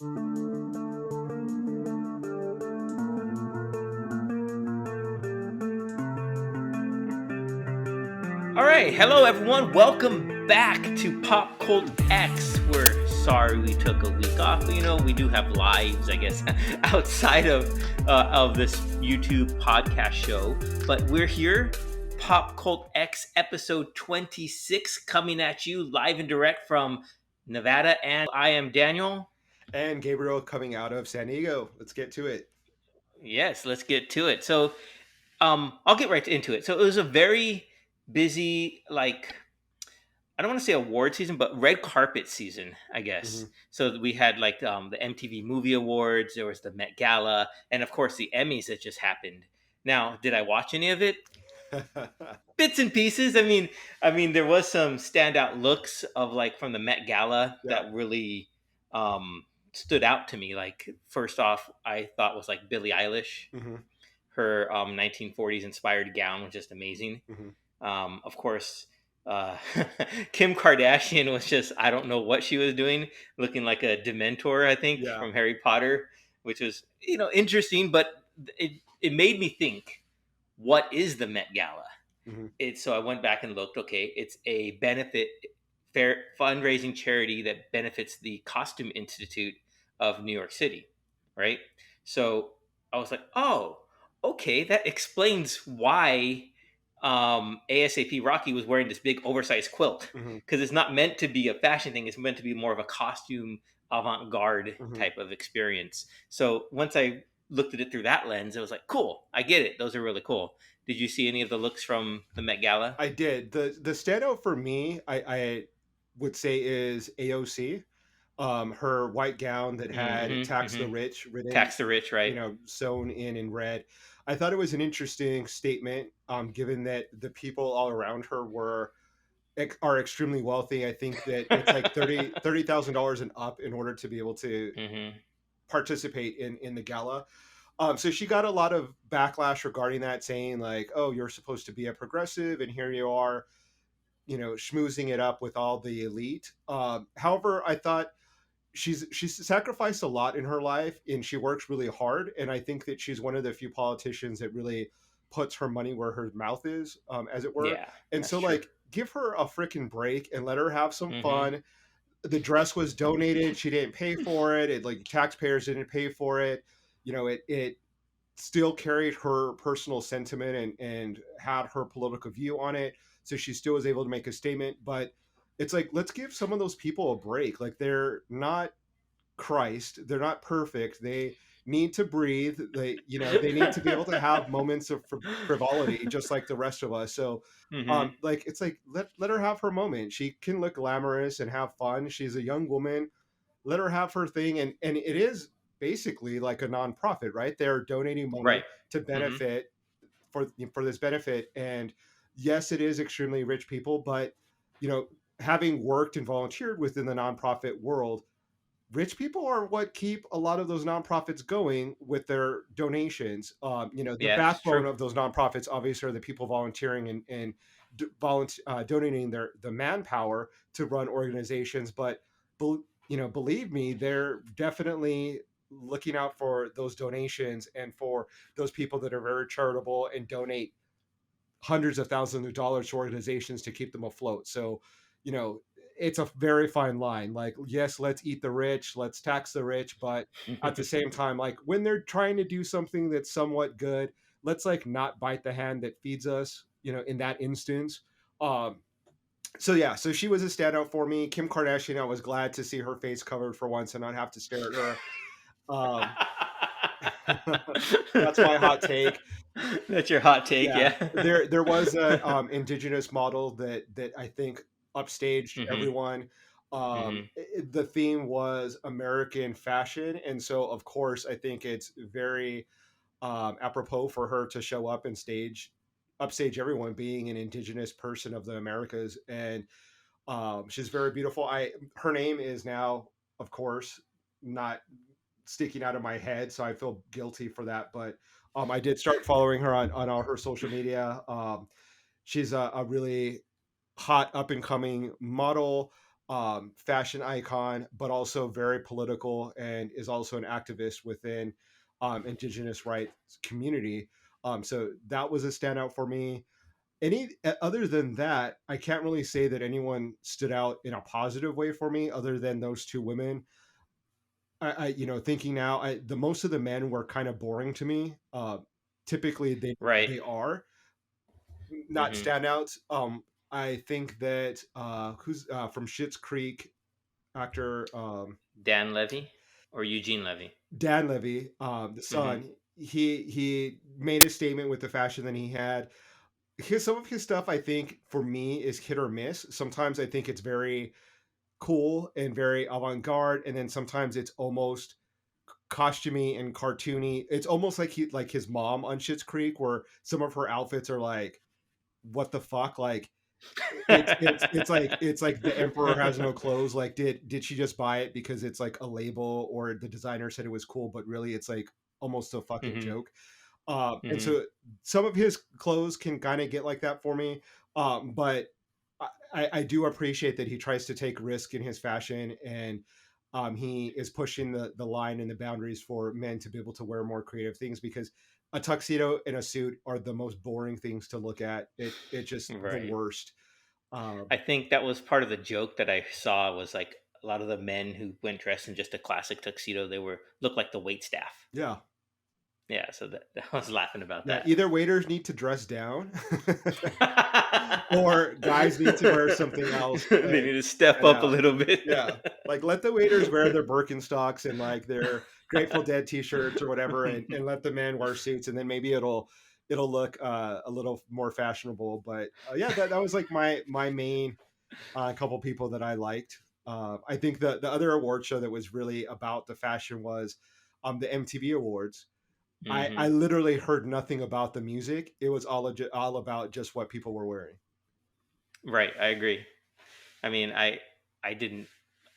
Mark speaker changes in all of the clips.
Speaker 1: All right, hello everyone. Welcome back to PopCultX. We're sorry we took a week off, but we do have lives, I guess, outside of this YouTube podcast show. But we're here, PopCultX episode 26, coming at you live and direct from Nevada. And I am Daniel.
Speaker 2: And Gabriel coming out of San Diego. Let's get to it.
Speaker 1: Yes, let's get to it. So, I'll get right into it. So it was a very busy, I don't want to say award season, but red carpet season, I guess.
Speaker 2: Mm-hmm.
Speaker 1: So we had the MTV Movie Awards, there was the Met Gala, and of course the Emmys that just happened. Now, did I watch any of it? Bits and pieces. There was some standout looks of from the Met Gala that really stood out to me. Like first off, I thought was Billie Eilish.
Speaker 2: Mm-hmm.
Speaker 1: Her 1940s inspired gown was just amazing.
Speaker 2: Mm-hmm.
Speaker 1: Of course, Kim Kardashian was just, I don't know what she was doing, looking like a Dementor, I think, from Harry Potter, which was, interesting, but it made me think, what is the Met Gala?
Speaker 2: Mm-hmm.
Speaker 1: So I went back and looked, okay, it's a fundraising charity that benefits the Costume Institute of New York City, right? So I was like, oh, okay, that explains why ASAP Rocky was wearing this big oversized quilt, because it's not meant to be a fashion thing. It's meant to be more of a costume avant-garde type of experience. So once I looked at it through that lens, it was like, cool, I get it. Those are really cool. Did you see any of the looks from the Met Gala?
Speaker 2: I did. The standout for me, I would say, is AOC. Her white gown that had "Tax the Rich" written,
Speaker 1: "Tax the Rich," right?
Speaker 2: Sewn in red. I thought it was an interesting statement, given that the people all around her are extremely wealthy. I think that it's like $30,000 and up in order to be able to participate in the gala. So she got a lot of backlash regarding that, saying like, "Oh, you're supposed to be a progressive, and here you are, schmoozing it up with all the elite." However, I thought she's sacrificed a lot in her life, and she works really hard. And I think that she's one of the few politicians that really puts her money where her mouth is, as it were.
Speaker 1: Yeah,
Speaker 2: and so, true. Give her a freaking break and let her have some fun. The dress was donated; she didn't pay for it. Taxpayers didn't pay for it. It still carried her personal sentiment and had her political view on it. So she still was able to make a statement. But it's like, let's give some of those people a break. Like, they're not Christ. They're not perfect. They need to breathe. They need to be able to have moments of frivolity, just like the rest of us. So, it's like, let her have her moment. She can look glamorous and have fun. She's a young woman. Let her have her thing. And it is basically like a nonprofit, right? They're donating money to benefit for this benefit. And yes, it is extremely rich people, but having worked and volunteered within the nonprofit world, rich people are what keep a lot of those nonprofits going with their donations. The backbone of those nonprofits obviously are the people volunteering and donating the manpower to run organizations. But believe me, they're definitely looking out for those donations and for those people that are very charitable and donate hundreds of thousands of dollars to organizations to keep them afloat. So, it's a very fine line. Like, yes, let's eat the rich, let's tax the rich, but at the same time, when they're trying to do something that's somewhat good, let's not bite the hand that feeds us, in that instance. So she was a standout for me. Kim Kardashian, I was glad to see her face covered for once and not have to stare at her. That's my hot take.
Speaker 1: That's your hot take, yeah.
Speaker 2: There was a indigenous model that I think upstaged everyone. The theme was American fashion, and so of course I think it's very apropos for her to show up and upstage everyone, being an indigenous person of the Americas. And she's very beautiful. Her name is now, of course, not sticking out of my head, so I feel guilty for that. But I did start following her on all her social media. She's a really hot up and coming model. fashion icon, but also very political and is also an activist within indigenous rights community. So that was a standout for me. Any other than that, I can't really say that anyone stood out in a positive way for me other than those two women. Thinking now, the most of the men were kind of boring to me. Typically,
Speaker 1: Right.
Speaker 2: they are not
Speaker 1: Hmm.
Speaker 2: standouts. I think that who's from Schitt's Creek, actor
Speaker 1: Dan Levy or Eugene Levy.
Speaker 2: Dan Levy, the
Speaker 1: Hmm.
Speaker 2: son. He made a statement with the fashion that he had. Some of his stuff, I think, for me, is hit or miss. Sometimes I think it's very cool and very avant-garde, and then sometimes it's almost costumey and cartoony. It's almost like like his mom on Schitt's Creek, where some of her outfits are like, what the fuck? Like it's like the emperor has no clothes. Like did she just buy it because it's like a label or the designer said it was cool, but really it's like almost a fucking
Speaker 1: Hmm.
Speaker 2: joke. And
Speaker 1: Hmm.
Speaker 2: so some of his clothes can kind of get like that for me. But I do appreciate that he tries to take risk in his fashion, and he is pushing the line and the boundaries for men to be able to wear more creative things, because a tuxedo and a suit are the most boring things to look at. It just the
Speaker 1: Right.
Speaker 2: worst. Um,
Speaker 1: I think that was part of the joke that I saw was like a lot of the men who went dressed in just a classic tuxedo, they were looked like the wait staff.
Speaker 2: yeah,
Speaker 1: Yeah, so that I was laughing about
Speaker 2: yeah.
Speaker 1: that.
Speaker 2: Either waiters need to dress down, or guys need to wear something else.
Speaker 1: They need to step
Speaker 2: And
Speaker 1: up a
Speaker 2: out.
Speaker 1: little bit.
Speaker 2: Yeah. Like let the waiters wear their Birkenstocks and like their Grateful Dead t-shirts or whatever, and let the men wear suits, and then maybe it'll look a little more fashionable. But yeah, that was like my main couple people that I liked. I think the other award show that was really about the fashion was the MTV Awards. I
Speaker 1: Hmm.
Speaker 2: literally heard nothing about the music. It was all about just what people were wearing.
Speaker 1: Right, I agree. I mean, I didn't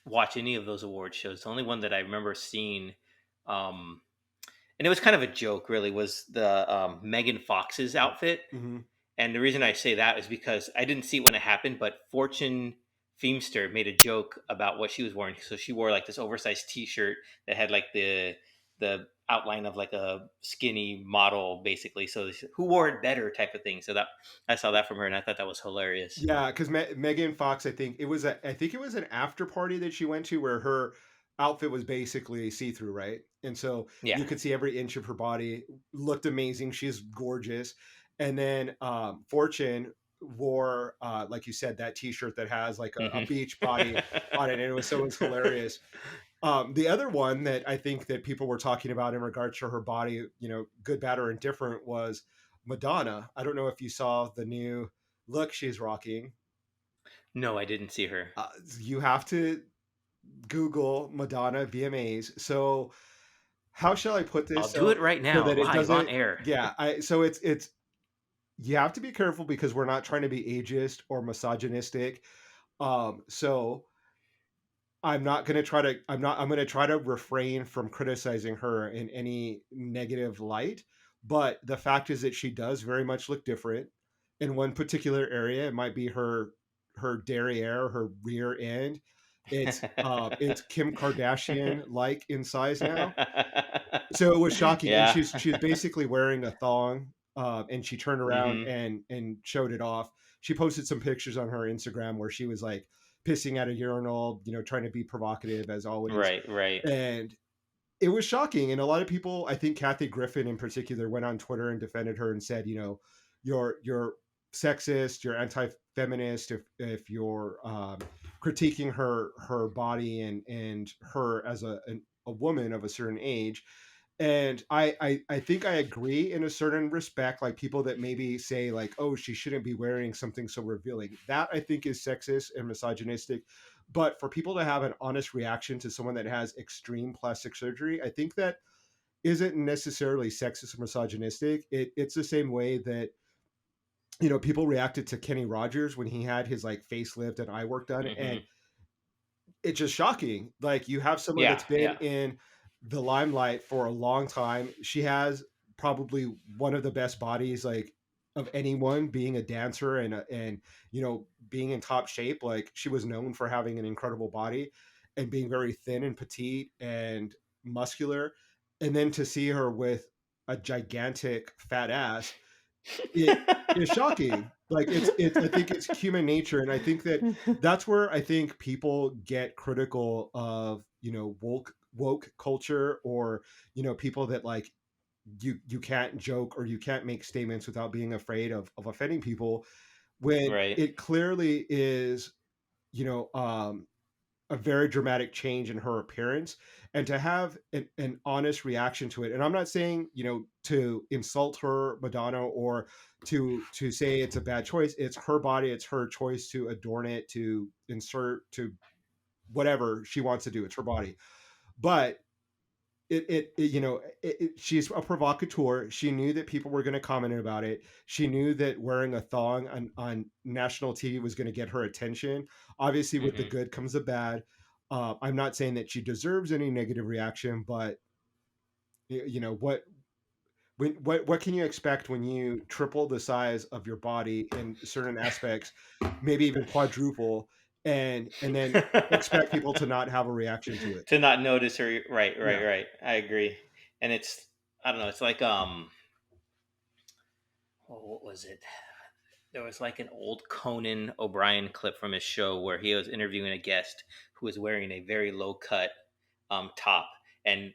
Speaker 1: watch any of those award shows. The only one that I remember seeing, um, and it was kind of a joke, really, was the Megan Fox's outfit.
Speaker 2: Hmm.
Speaker 1: And the reason I say that is because I didn't see it when it happened, but Fortune Feimster made a joke about what she was wearing. So she wore like this oversized T-shirt that had like the outline of like a skinny model, basically. So who wore it better, type of thing. So that I saw that from her, and I thought that was hilarious.
Speaker 2: Yeah, because Megan Fox, I think it was an after party that she went to where her outfit was basically see through, right? And so
Speaker 1: Yeah.
Speaker 2: you could see every inch of her body. Looked amazing. She's gorgeous. And then Fortune wore, like you said, that T-shirt that has like a
Speaker 1: Hmm.
Speaker 2: beach body on it, and it was hilarious. The other one that I think that people were talking about in regards to her body, good, bad, or indifferent, was Madonna. I don't know if you saw the new look she's rocking.
Speaker 1: No, I didn't see her.
Speaker 2: You have to Google Madonna VMAs. So how shall I put
Speaker 1: I'll
Speaker 2: this
Speaker 1: do it right
Speaker 2: so
Speaker 1: now,
Speaker 2: that it
Speaker 1: live on
Speaker 2: doesn't?
Speaker 1: air.
Speaker 2: Yeah, I so it's you have to be careful because we're not trying to be ageist or misogynistic. So I'm going to try to refrain from criticizing her in any negative light, but the fact is that she does very much look different in one particular area. It might be her derriere, her rear end. It's Kim Kardashian like in size now. So it was shocking, and
Speaker 1: Yeah.
Speaker 2: she's basically wearing a thong, and she turned around
Speaker 1: Hmm.
Speaker 2: and showed it off. She posted some pictures on her Instagram where she was like pissing at a urinal, trying to be provocative as always,
Speaker 1: Right, right.
Speaker 2: and it was shocking. And a lot of people, I think Kathy Griffin in particular, went on Twitter and defended her and said, you're sexist, you're anti-feminist if you're critiquing her body and her as a woman of a certain age. And I think I agree in a certain respect, like people that maybe say like, oh, she shouldn't be wearing something so revealing. That I think is sexist and misogynistic. But for people to have an honest reaction to someone that has extreme plastic surgery, I think that isn't necessarily sexist or misogynistic. It's the same way that people reacted to Kenny Rogers when he had his like facelift and eye work done,
Speaker 1: Hmm.
Speaker 2: and it's just shocking. Like you have someone
Speaker 1: Yeah,
Speaker 2: that's been
Speaker 1: yeah.
Speaker 2: in the limelight for a long time. She has probably one of the best bodies like of anyone being a dancer and being in top shape. Like, she was known for having an incredible body and being very thin and petite and muscular, and then to see her with a gigantic fat ass, it is shocking. Like, it's I think it's human nature, and I think that's where I think people get critical of woke culture, or people that, like, you can't joke or you can't make statements without being afraid of offending people, when
Speaker 1: Right.
Speaker 2: it clearly is you know um a very dramatic change in her appearance, and to have an honest reaction to it. And I'm not saying to insult her, Madonna, or to say it's a bad choice. It's her body, it's her choice to adorn it, to insert, to whatever she wants to do. It's her body. But she's a provocateur. She knew that people were going to comment about it. She knew that wearing a thong on national TV was going to get her attention. Obviously, with the
Speaker 1: Hmm.
Speaker 2: good comes the bad. I'm not saying that she deserves any negative reaction, but what can you expect when you triple the size of your body in certain aspects, maybe even quadruple, and then expect people to not have a reaction to it?
Speaker 1: To not notice her. Right, right,
Speaker 2: Yeah,
Speaker 1: right. I agree. And it's, I don't know, it's like, what was it? There was like an old Conan O'Brien clip from his show where he was interviewing a guest who was wearing a very low cut top, and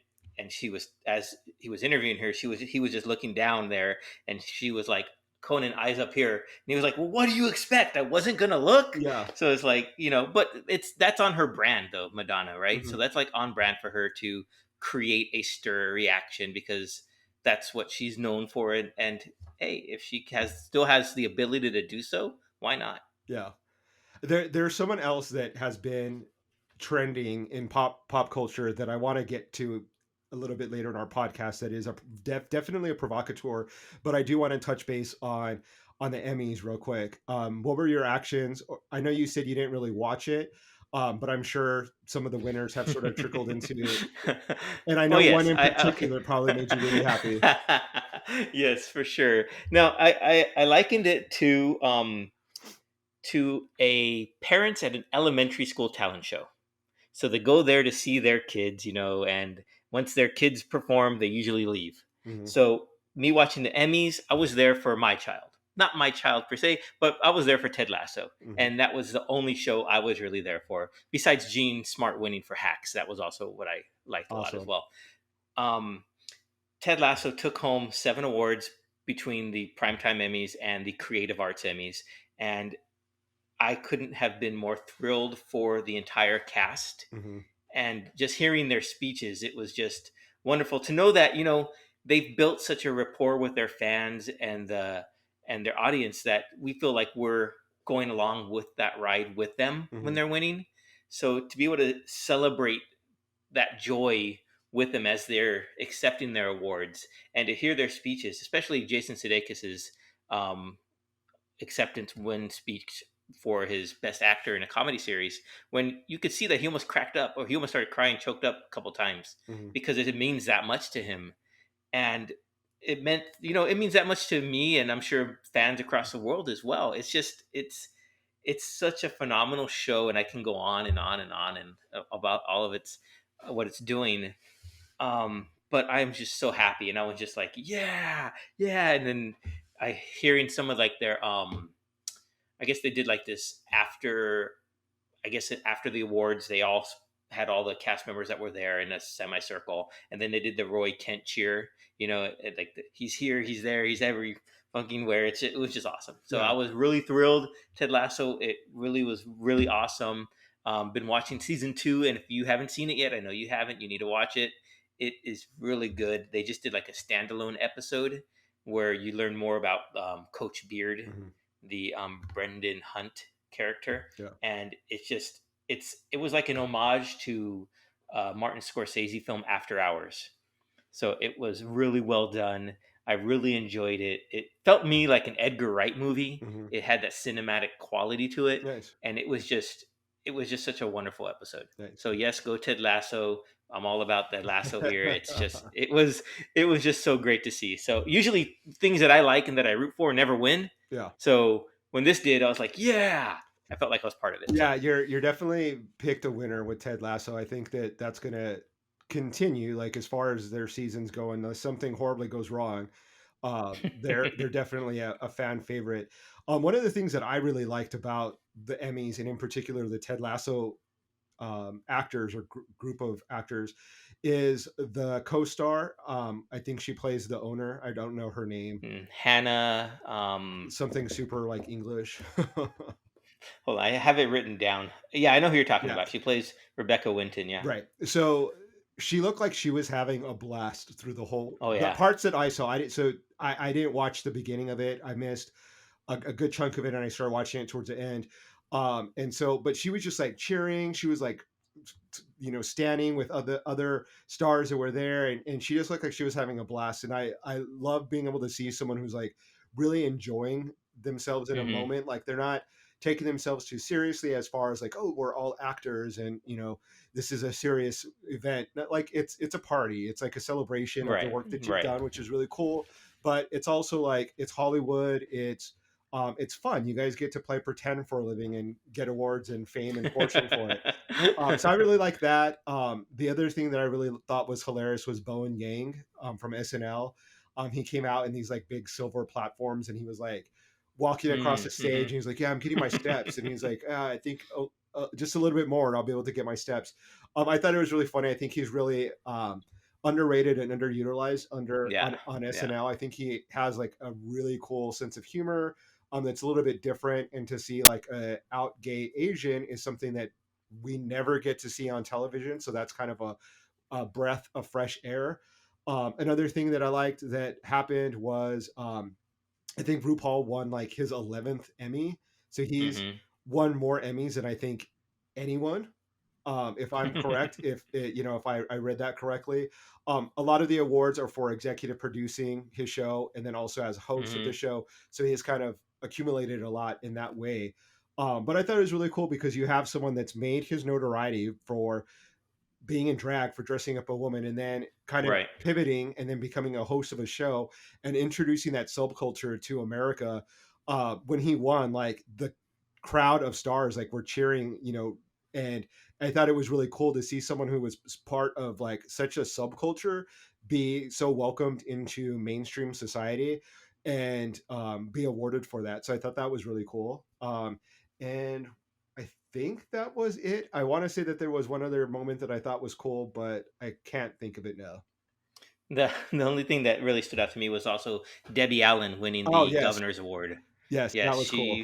Speaker 1: she was, as he was interviewing her, he was just looking down there, and she was like, Conan, eyes up here, and he was like, well, what do you expect? I wasn't gonna look.
Speaker 2: yeah.
Speaker 1: So it's like, but that's on her brand though, Madonna, right? So
Speaker 2: Mhm.
Speaker 1: that's like on brand for her to create a stir reaction, because that's what she's known for. And hey, if she still has the ability to do so, why not?
Speaker 2: Yeah. There's someone else that has been trending in pop culture that I want to get to a little bit later in our podcast. That is definitely a provocateur, but I do want to touch base on the Emmys real quick. What were your actions? I know you said you didn't really watch it, but I'm sure some of the winners have sort of trickled into, and I
Speaker 1: Oh
Speaker 2: know one
Speaker 1: yes,
Speaker 2: in
Speaker 1: I okay.
Speaker 2: particular probably made you really happy.
Speaker 1: Yes, for sure. Now, I likened it to a parents at an elementary school talent show. So they go there to see their kids, and once their kids perform, they usually leave.
Speaker 2: Hmm.
Speaker 1: So me watching the Emmys, I was there for my child. Not my child per se, but I was there for Ted Lasso.
Speaker 2: Hmm.
Speaker 1: And that was the only show I was really there for. Besides Gene Smart winning for Hacks, that was also what I liked a lot as
Speaker 2: Awesome.
Speaker 1: well. Um, Ted Lasso took home 7 awards between the Primetime Emmys and the Creative Arts Emmys. And I couldn't have been more thrilled for the entire cast,
Speaker 2: Hmm.
Speaker 1: and just hearing their speeches, it was just wonderful to know that they've built such a rapport with their fans and their audience, that we feel like we're going along with that ride with them when
Speaker 2: Hmm.
Speaker 1: they're winning. So to be able to celebrate that joy with them as they're accepting their awards, and to hear their speeches, especially Jason Sudeikis's um, acceptance win speech for his best actor in a comedy series, when you could see that he almost cracked up, or he almost started crying, choked up a couple times,
Speaker 2: Hmm.
Speaker 1: because it means that much to him. And it means that much to me, and I'm sure fans across the world as well. It's just, it's such a phenomenal show, and I can go on and on and on and about all of its what it's doing. But I'm just so happy, and I was just like, yeah, yeah. And then I hearing some of like their I guess they did like this after, I guess after the awards, they all had all the cast members that were there in a semicircle, and then they did the Roy Kent cheer. Like he's here, he's there, he's every fucking where. It was just awesome. So I
Speaker 2: Yeah.
Speaker 1: was really thrilled. Ted Lasso, it really was really awesome. Been watching season 2, and if you haven't seen it yet, I know you haven't. You need to watch it. It is really good. They just did like a standalone episode where you learn more about Coach Beard,
Speaker 2: Hmm.
Speaker 1: the Brendan Hunt character,
Speaker 2: Yeah.
Speaker 1: and it was like an homage to Martin Scorsese film After Hours. So it was really well done. I really enjoyed it. It felt me like an Edgar Wright movie.
Speaker 2: Hmm.
Speaker 1: It had that cinematic quality to it,
Speaker 2: Nice.
Speaker 1: and it was just such a wonderful episode.
Speaker 2: Nice.
Speaker 1: So yes, go Ted Lasso. I'm all about that Lasso here. It was just so great to see. So usually things that I like and that I root for never win.
Speaker 2: Yeah.
Speaker 1: So when this did, I was like, yeah, I felt like I was part of it. So
Speaker 2: Yeah, you're definitely picked a winner with Ted Lasso. I think that that's going to continue, like as far as their seasons go, unless something horribly goes wrong. They're definitely a fan favorite. One of the things that I really liked about the Emmys, and in particular the Ted Lasso actors or group of actors, is the co-star. I think she plays the owner. I don't know her name.
Speaker 1: Hannah,
Speaker 2: Something super like English.
Speaker 1: hold on, I have it written down. Yeah, I know who you're talking
Speaker 2: Yeah.
Speaker 1: about. She plays Rebecca Winton. Yeah.
Speaker 2: Right. So she looked like she was having a blast through
Speaker 1: Oh
Speaker 2: the
Speaker 1: yeah.
Speaker 2: parts that I saw. I didn't watch the beginning of it. I missed a good chunk of it, and I started watching it towards the end. And so, but she was just like cheering. She was like, standing with other stars that were there, and she just looked like she was having a blast. And I love being able to see someone who's like really enjoying themselves in a
Speaker 1: Hmm.
Speaker 2: moment. Like they're not taking themselves too seriously as far as like, oh, we're all actors and this is a serious event. Not like it's a party. It's like a celebration of the
Speaker 1: Right.
Speaker 2: work that you've
Speaker 1: Right.
Speaker 2: done, which is really cool. But it's also like it's Hollywood. It's fun. You guys get to play pretend for a living and get awards and fame and fortune for it. So I really like that. The other thing that I really thought was hilarious was Bowen Yang from SNL. He came out in these like big silver platforms, and he was like walking across the stage, and
Speaker 1: Mm-hmm.
Speaker 2: he was like, "Yeah, I'm getting my steps," and he's like, I think just a little bit more, and I'll be able to get my steps. I thought it was really funny. I think he's really underrated and underutilized
Speaker 1: Yeah.
Speaker 2: on
Speaker 1: Yeah.
Speaker 2: SNL. I think he has like a really cool sense of humor. That's a little bit different, and to see like a out gay Asian is something that we never get to see on television. So that's kind of a breath of fresh air. Another thing that I liked that happened was I think RuPaul won like his 11th Emmy. So he's
Speaker 1: Mm-hmm.
Speaker 2: won more Emmys than I think anyone. If I'm correct, if I read that correctly, a lot of the awards are for executive producing his show and then also as host of the
Speaker 1: Mm-hmm.
Speaker 2: show. So he's kind of accumulated a lot in that way. But I thought it was really cool because you have someone that's made his notoriety for being in drag, for dressing up a woman, and then kind of
Speaker 1: Right.
Speaker 2: pivoting and then becoming a host of a show and introducing that subculture to America. When he won, like the crowd of stars like were cheering, and I thought it was really cool to see someone who was part of like such a subculture be so welcomed into mainstream society and be awarded for that. So I thought that was really cool. And I think that was it. I want to say that there was one other moment that I thought was cool, but I can't think of it now.
Speaker 1: The only thing that really stood out to me was also Debbie Allen winning
Speaker 2: Oh
Speaker 1: the
Speaker 2: yes,
Speaker 1: governor's award.
Speaker 2: yes, that
Speaker 1: Yes,
Speaker 2: was cool.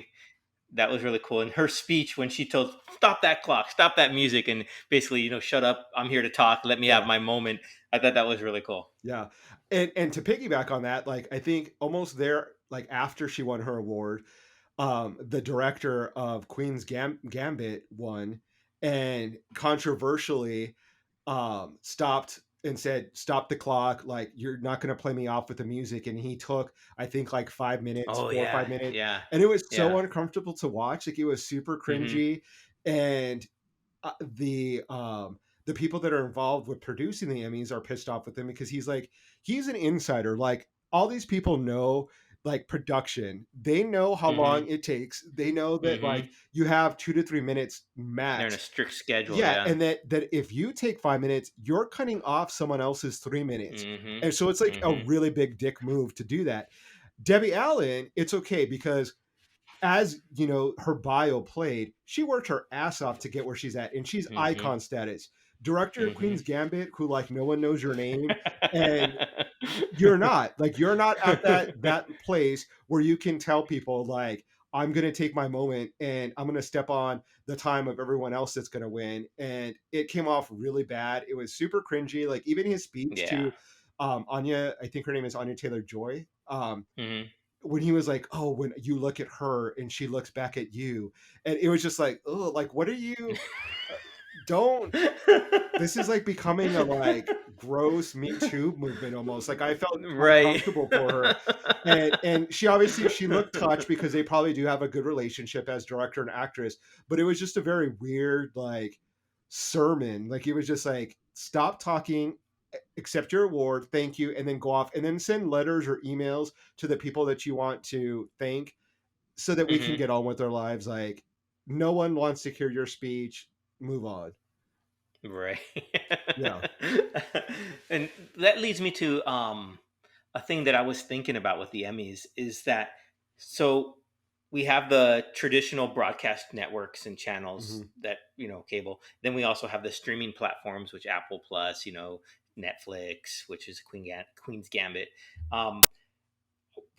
Speaker 1: that was really cool. And her speech when she told, "Stop that clock, stop that music," and basically, shut up. I'm here to talk. Let me have
Speaker 2: Yeah,
Speaker 1: my moment. I thought that was really cool.
Speaker 2: yeah, and to piggyback on that, like I think almost there, like after she won her award, the director of Queen's Gambit won, and controversially, stopped and said, "Stop the clock! Like you're not going to play me off with the music." And he took, I think, like 5 minutes,
Speaker 1: Oh
Speaker 2: 4 or 5
Speaker 1: yeah,
Speaker 2: minutes,
Speaker 1: yeah,
Speaker 2: and it was so
Speaker 1: yeah.
Speaker 2: uncomfortable to watch. Like it was super
Speaker 1: Hmm.
Speaker 2: cringy, and the people that are involved with producing the Emmys are pissed off with him because he's an insider. Like all these people know like production. They know how
Speaker 1: Hmm.
Speaker 2: long it takes. They know that like
Speaker 1: Hmm.
Speaker 2: you have 2 to 3 minutes
Speaker 1: They're in a
Speaker 2: max.
Speaker 1: strict schedule.
Speaker 2: Yeah,
Speaker 1: Yeah.
Speaker 2: and that if you take 5 minutes, you're cutting off someone else's 3 minutes.
Speaker 1: Hmm.
Speaker 2: And so it's like a
Speaker 1: Hmm.
Speaker 2: really big dick move to do that. Debbie Allen, it's okay because as her bio played, she worked her ass off to get where she's at, and she's
Speaker 1: Hmm.
Speaker 2: icon status. Director of
Speaker 1: Hmm.
Speaker 2: Queen's Gambit, who like no one knows your name, and you're not at that place where you can tell people like I'm gonna take my moment and I'm gonna step on the time of everyone else that's gonna win. And it came off really bad. It was super cringy. Like even his speech
Speaker 1: Yeah.
Speaker 2: to Anya, I think her name is Anya Taylor Joy.
Speaker 1: Hmm.
Speaker 2: When he was like, "Oh, when you look at her and she looks back at you," and it was just like, "Oh, like what are you? Don't." This is like becoming a like gross Me Too movement almost. Like I felt
Speaker 1: Right.
Speaker 2: uncomfortable for her, and she looked touched because they probably do have a good relationship as director and actress. But it was just a very weird like sermon. Like it was just like stop talking, accept your award, thank you, and then go off and then send letters or emails to the people that you want to thank so that we can
Speaker 1: Hmm.
Speaker 2: get on with our lives. Like, no one wants to hear your speech. Move on.
Speaker 1: Right.
Speaker 2: Yeah.
Speaker 1: And that leads me to a thing that I was thinking about with the Emmys is that so we have the traditional broadcast networks and channels
Speaker 2: Hmm.
Speaker 1: that, cable. Then we also have the streaming platforms, which Apple Plus, Netflix, which is Queen's Gambit. Um,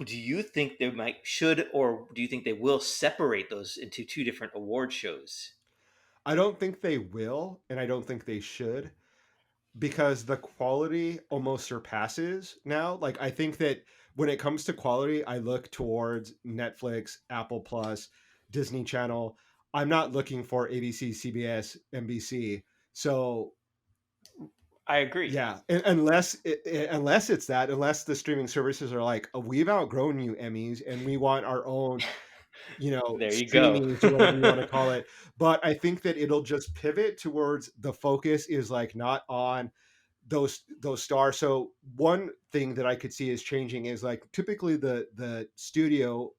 Speaker 1: do you think they should, or do you think they will separate those into two different award shows?
Speaker 2: I don't think they will, and I don't think they should, because the quality almost surpasses now. Like, I think that when it comes to quality, I look towards Netflix, Apple Plus, Disney Channel. I'm not looking for ABC, CBS, NBC. So
Speaker 1: I agree.
Speaker 2: yeah, unless it's that, unless the streaming services are like, "Oh, we've outgrown you, Emmys, and we want our own,
Speaker 1: There you go.
Speaker 2: streamies or whatever you want to call it." But I think that it'll just pivot towards the focus is like not on those stars. So one thing that I could see is changing is like typically the studio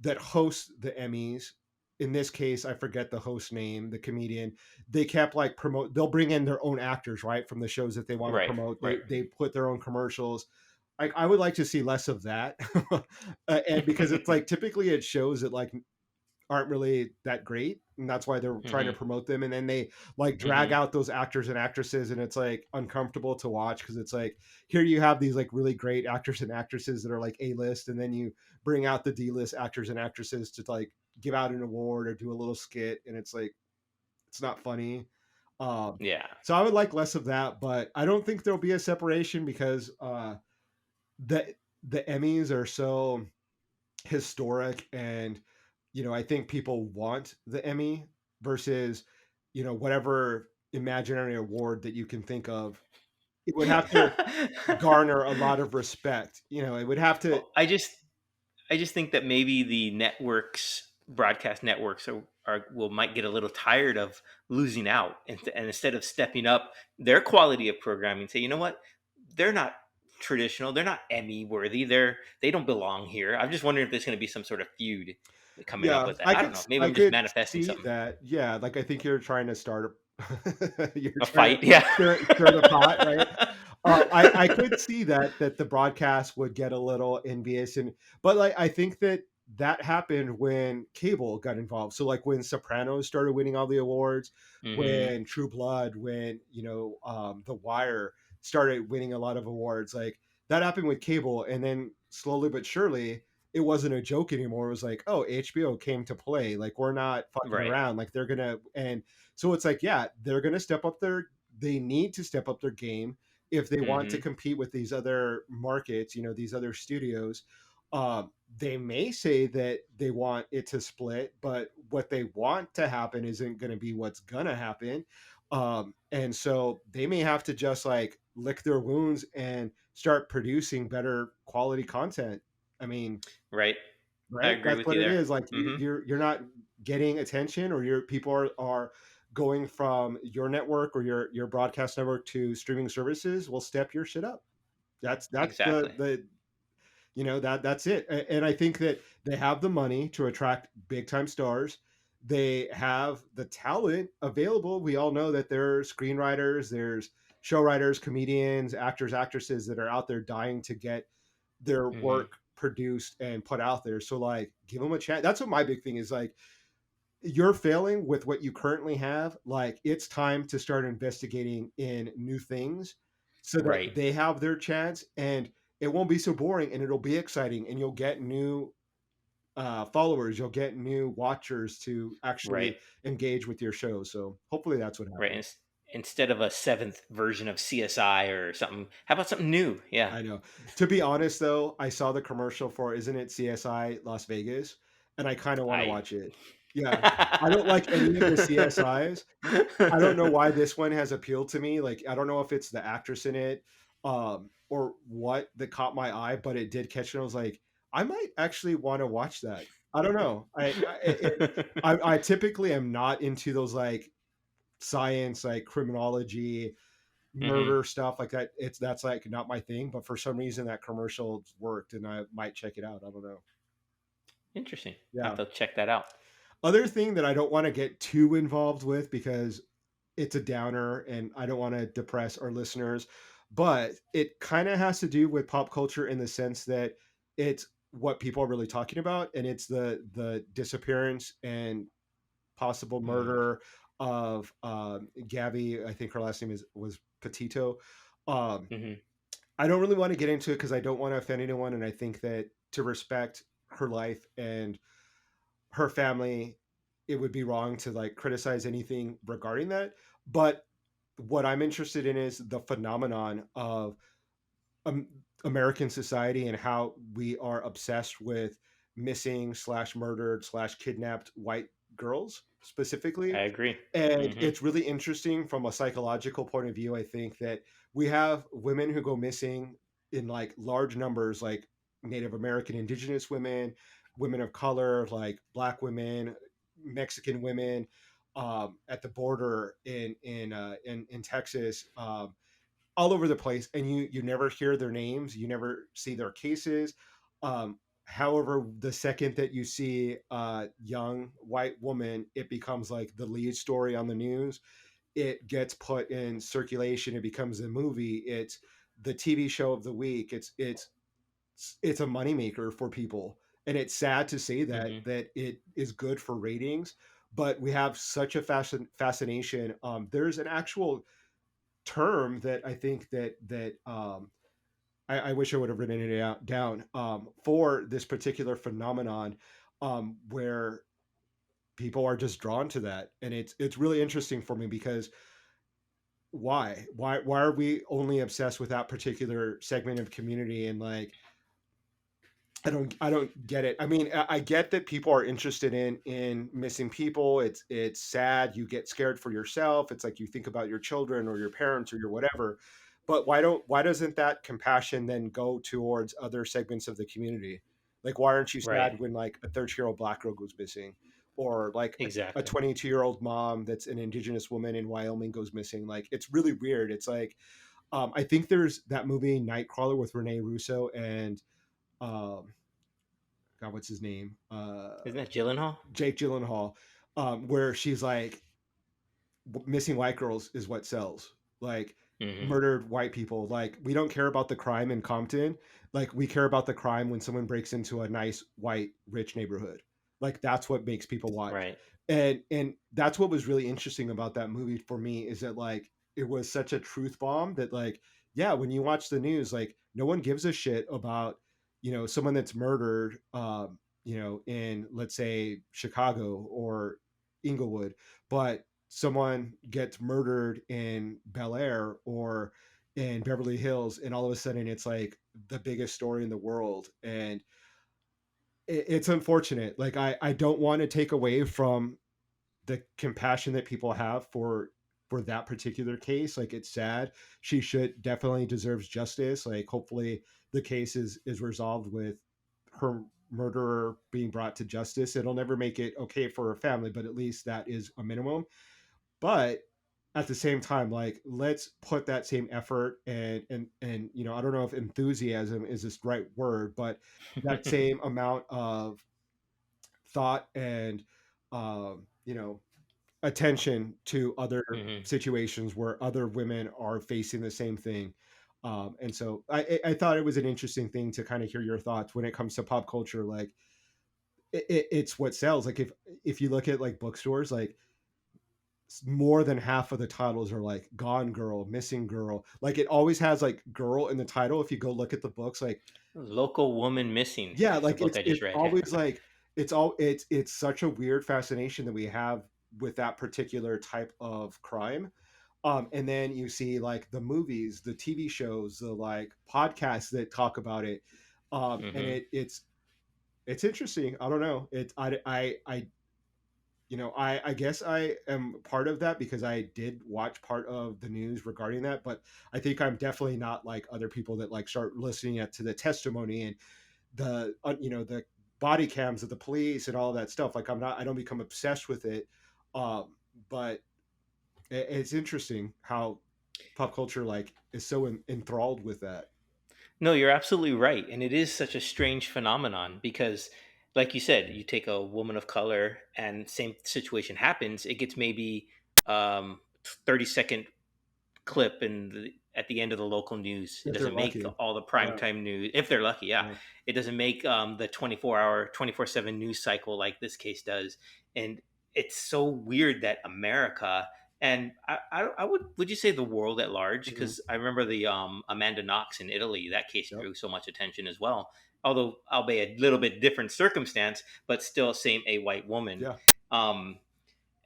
Speaker 2: that hosts the Emmys. In this case, I forget the host name, the comedian. They kept like promote. They'll bring in their own actors, right, from the shows that they want to
Speaker 1: Right,
Speaker 2: promote.
Speaker 1: right.
Speaker 2: They put their own commercials. I would like to see less of that, and because it's like typically it shows that like aren't really that great, and that's why they're trying to
Speaker 1: Hmm.
Speaker 2: promote them, and then they like drag
Speaker 1: Hmm.
Speaker 2: out those actors and actresses, and it's like uncomfortable to watch because it's like here you have these like really great actors and actresses that are like A-list, and then you bring out the D-list actors and actresses to like give out an award or do a little skit, and it's like it's not funny. um
Speaker 1: Yeah.
Speaker 2: so I would like less of that, but I don't think there'll be a separation because the the Emmys are so historic, and I think people want the Emmy versus whatever imaginary award that you can think of. It would have to garner a lot of respect. It would have to.
Speaker 1: Well, I just think that maybe the broadcast networks might get a little tired of losing out, and instead of stepping up their quality of programming, say, you know what, they're not traditional, they're not Emmy worthy, they don't belong here. I'm just wondering if there's going to be some sort of feud coming up
Speaker 2: Yeah,
Speaker 1: with that. I don't know. Maybe
Speaker 2: I
Speaker 1: I'm just
Speaker 2: could
Speaker 1: manifesting
Speaker 2: see
Speaker 1: something.
Speaker 2: that. Yeah, like I think you're trying to start you're
Speaker 1: A
Speaker 2: trying to
Speaker 1: fight, yeah.
Speaker 2: stir the pot, right? I could see that the broadcast would get a little envious, but like I think that happened when cable got involved. So like when Sopranos started winning all the awards,
Speaker 1: Hmm.
Speaker 2: when True Blood, when The Wire started winning a lot of awards, like that happened with cable, and then slowly but surely it wasn't a joke anymore. It was like, oh, HBO came to play. Like we're not fucking
Speaker 1: Right.
Speaker 2: around. Like they're gonna, and so it's like, yeah, they're gonna step up they need to step up their game if they want to
Speaker 1: Hmm.
Speaker 2: compete with these other markets, these other studios. They may say that they want it to split, but what they want to happen isn't going to be what's going to happen. And so they may have to just like lick their wounds and start producing better quality content. I mean,
Speaker 1: Right. I
Speaker 2: right?
Speaker 1: agree
Speaker 2: That's
Speaker 1: with
Speaker 2: what
Speaker 1: you
Speaker 2: it
Speaker 1: there.
Speaker 2: is. Like
Speaker 1: Hmm.
Speaker 2: you're not getting attention, or your people are going from your network or your broadcast network to streaming services. Will step your shit up. That's
Speaker 1: Exactly.
Speaker 2: the that's it. And I think that they have the money to attract big time stars. They have the talent available. We all know that there are screenwriters, there's show writers, comedians, actors, actresses that are out there dying to get their
Speaker 1: Hmm.
Speaker 2: work produced and put out there. So like give them a chance. That's what my big thing is. Like you're failing with what you currently have. Like it's time to start investigating in new things so that
Speaker 1: Right.
Speaker 2: they have their chance, and it won't be so boring, and it'll be exciting, and you'll get new followers, you'll get new watchers to
Speaker 1: Right.
Speaker 2: actually engage with your show. So hopefully that's what
Speaker 1: Right.
Speaker 2: happens.
Speaker 1: Instead of a seventh version of CSI or something, how about something new? Yeah.
Speaker 2: I know. To be honest, though, I saw the commercial for Isn't It CSI Las Vegas, and I kind of want to
Speaker 1: I.
Speaker 2: watch it. Yeah, I don't like any of the CSIs. I don't know why this one has appealed to me. Like, I don't know if it's the actress in it, or what that caught my eye, but it did catch it. I was like, I might actually want to watch that. I don't know. I typically am not into those like science, like criminology.
Speaker 1: Mm-hmm.
Speaker 2: murder stuff like that, that's like not my thing. But for some reason, that commercial worked, and I might check it out. I don't know.
Speaker 1: Interesting. I have
Speaker 2: Yeah.
Speaker 1: to check that out.
Speaker 2: Other thing that I don't want to get too involved with because it's a downer and I don't want to depress our listeners, but it kind of has to do with pop culture in the sense that it's what people are really talking about, and it's the disappearance and possible
Speaker 1: Mm.
Speaker 2: murder of Gabby. I think her last name was Petito. Um,
Speaker 1: Mm-hmm.
Speaker 2: I don't really want to get into it because I don't want to offend anyone, and I think that to respect her life and her family, it would be wrong to like criticize anything regarding that. But what I'm interested in is the phenomenon of um, American society and how we are obsessed with missing slash murdered slash kidnapped white girls specifically.
Speaker 1: I agree.
Speaker 2: And
Speaker 1: Mm-hmm.
Speaker 2: it's really interesting from a psychological point of view. I think that we have women who go missing in like large numbers, like Native American, indigenous women, women of color, like Black women, Mexican women, at the border in Texas, all over the place, and you never hear their names, you never see their cases. However, the second that you see a young white woman, it becomes like the lead story on the news. It gets put in circulation, it becomes a movie, it's the TV show of the week. It's a moneymaker for people, and it's sad to say that
Speaker 1: Mm-hmm.
Speaker 2: it is good for ratings. But we have such a fascination. There's an actual term that I think that I wish I would have written it down, for this particular phenomenon, where people are just drawn to that, and it's really interesting for me because why are we only obsessed with that particular segment of community? And like, I don't get it. I mean, I get that people are interested in missing people. It's sad. You get scared for yourself. It's like you think about your children or your parents or your whatever. But why doesn't that compassion then go towards other segments of the community? Like, why aren't you
Speaker 1: Right.
Speaker 2: sad when like a 30-year-old Black girl goes missing, or like a
Speaker 1: Exactly.
Speaker 2: 22-year-old mom that's an indigenous woman in Wyoming goes missing? Like, it's really weird. It's like, I think there's that movie Nightcrawler with Rene Russo and um, God, what's his name?
Speaker 1: Isn't that Gyllenhaal?
Speaker 2: Jake Gyllenhaal, where she's like, missing white girls is what sells. Like,
Speaker 1: Mm-hmm.
Speaker 2: murdered white people. Like, we don't care about the crime in Compton. Like, we care about the crime when someone breaks into a nice white rich neighborhood. Like, that's what makes people watch.
Speaker 1: Right.
Speaker 2: And that's what was really interesting about that movie for me, is that like it was such a truth bomb that like, yeah, when you watch the news, like no one gives a shit about, someone that's murdered, in, let's say, Chicago or Inglewood, but someone gets murdered in Bel Air or in Beverly Hills, and all of a sudden it's like the biggest story in the world. And it's unfortunate. Like, I don't want to take away from the compassion that people have for that particular case. Like, it's sad. She should definitely deserves justice. Like, hopefully the case is resolved with her murderer being brought to justice. It'll never make it okay for her family, but at least that is a minimum. But at the same time, like, let's put that same effort and I don't know if enthusiasm is this right word, but that same amount of thought and attention to other
Speaker 1: Mm-hmm.
Speaker 2: situations where other women are facing the same thing. And so I thought it was an interesting thing to kind of hear your thoughts when it comes to pop culture. Like, it's what sells. Like, if you look at like bookstores, like more than half of the titles are like gone girl, missing girl. Like, it always has like girl in the title. If you go look at the books, like,
Speaker 1: Local Woman Missing
Speaker 2: yeah,
Speaker 1: is the
Speaker 2: like
Speaker 1: book I just
Speaker 2: it's
Speaker 1: read.
Speaker 2: always like it's such a weird fascination that we have with that particular type of crime. And then you see like the movies, the TV shows, the like podcasts that talk about it. And
Speaker 1: Mm-hmm.
Speaker 2: it's interesting. I don't know. I guess I am part of that because I did watch part of the news regarding that, but I think I'm definitely not like other people that like start listening to the testimony and the body cams of the police and all that stuff. Like, I don't become obsessed with it. But it's interesting how pop culture like is so enthralled with that.
Speaker 1: No, you're absolutely right. And it is such a strange phenomenon because, like you said, you take a woman of color and same situation happens, it gets maybe 30-second clip at the end of the local news. It
Speaker 2: If they're
Speaker 1: doesn't make
Speaker 2: lucky.
Speaker 1: all the
Speaker 2: Yeah.
Speaker 1: primetime news, if they're lucky. Yeah,
Speaker 2: Yeah.
Speaker 1: it doesn't make the 24-hour, 24/7 news cycle like this case does. And it's so weird that America and I would you say the world at large?
Speaker 2: Mhm.
Speaker 1: Because I remember the Amanda Knox in Italy. That case
Speaker 2: Yep.
Speaker 1: drew so much attention as well. Although albeit a little bit different circumstance, but still same a white woman.
Speaker 2: Yeah.
Speaker 1: Um,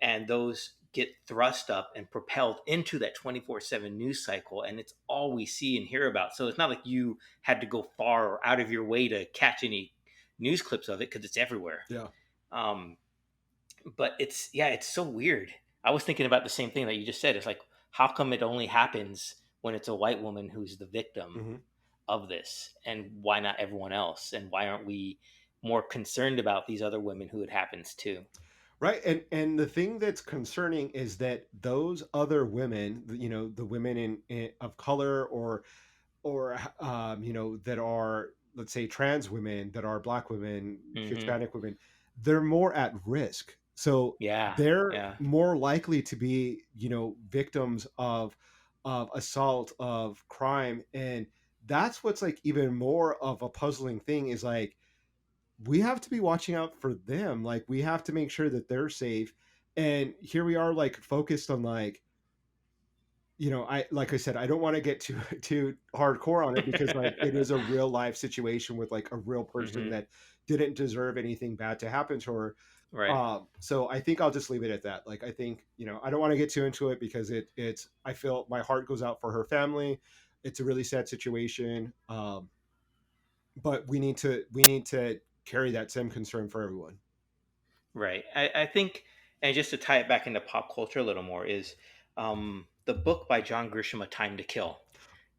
Speaker 1: and those get thrust up and propelled into that 24/7 news cycle, and it's all we see and hear about. So it's not like you had to go far or out of your way to catch any news clips of it because it's everywhere.
Speaker 2: Yeah.
Speaker 1: um, but it's so weird. I was thinking about the same thing that you just said. It's like, how come it only happens when it's a white woman who's the victim
Speaker 2: Hmm.
Speaker 1: of this, and why not everyone else, and why aren't we more concerned about these other women who it happens to?
Speaker 2: Right. And the thing that's concerning is that those other women, you know, the women in of color or you know, that are, let's say, trans women, that are black women,
Speaker 1: Hmm.
Speaker 2: Hispanic women, they're more at risk. So
Speaker 1: Yeah,
Speaker 2: they're
Speaker 1: yeah.
Speaker 2: more likely to be, you know, victims of assault, of crime. And that's what's like even more of a puzzling thing is like we have to be watching out for them. Like we have to make sure that they're safe. And here we are like focused on like, you know, I like I said, I don't want to get too too hardcore on it because like it is a real life situation with like a real person
Speaker 1: Hmm.
Speaker 2: that didn't deserve anything bad to happen to her.
Speaker 1: Right.
Speaker 2: So I think I'll just leave it at that. Like I think, you know, I don't want to get too into it because it's I feel my heart goes out for her family. It's a really sad situation. But we need to carry that same concern for everyone.
Speaker 1: Right. I think, and just to tie it back into pop culture a little more, is the book by John Grisham, A Time to Kill.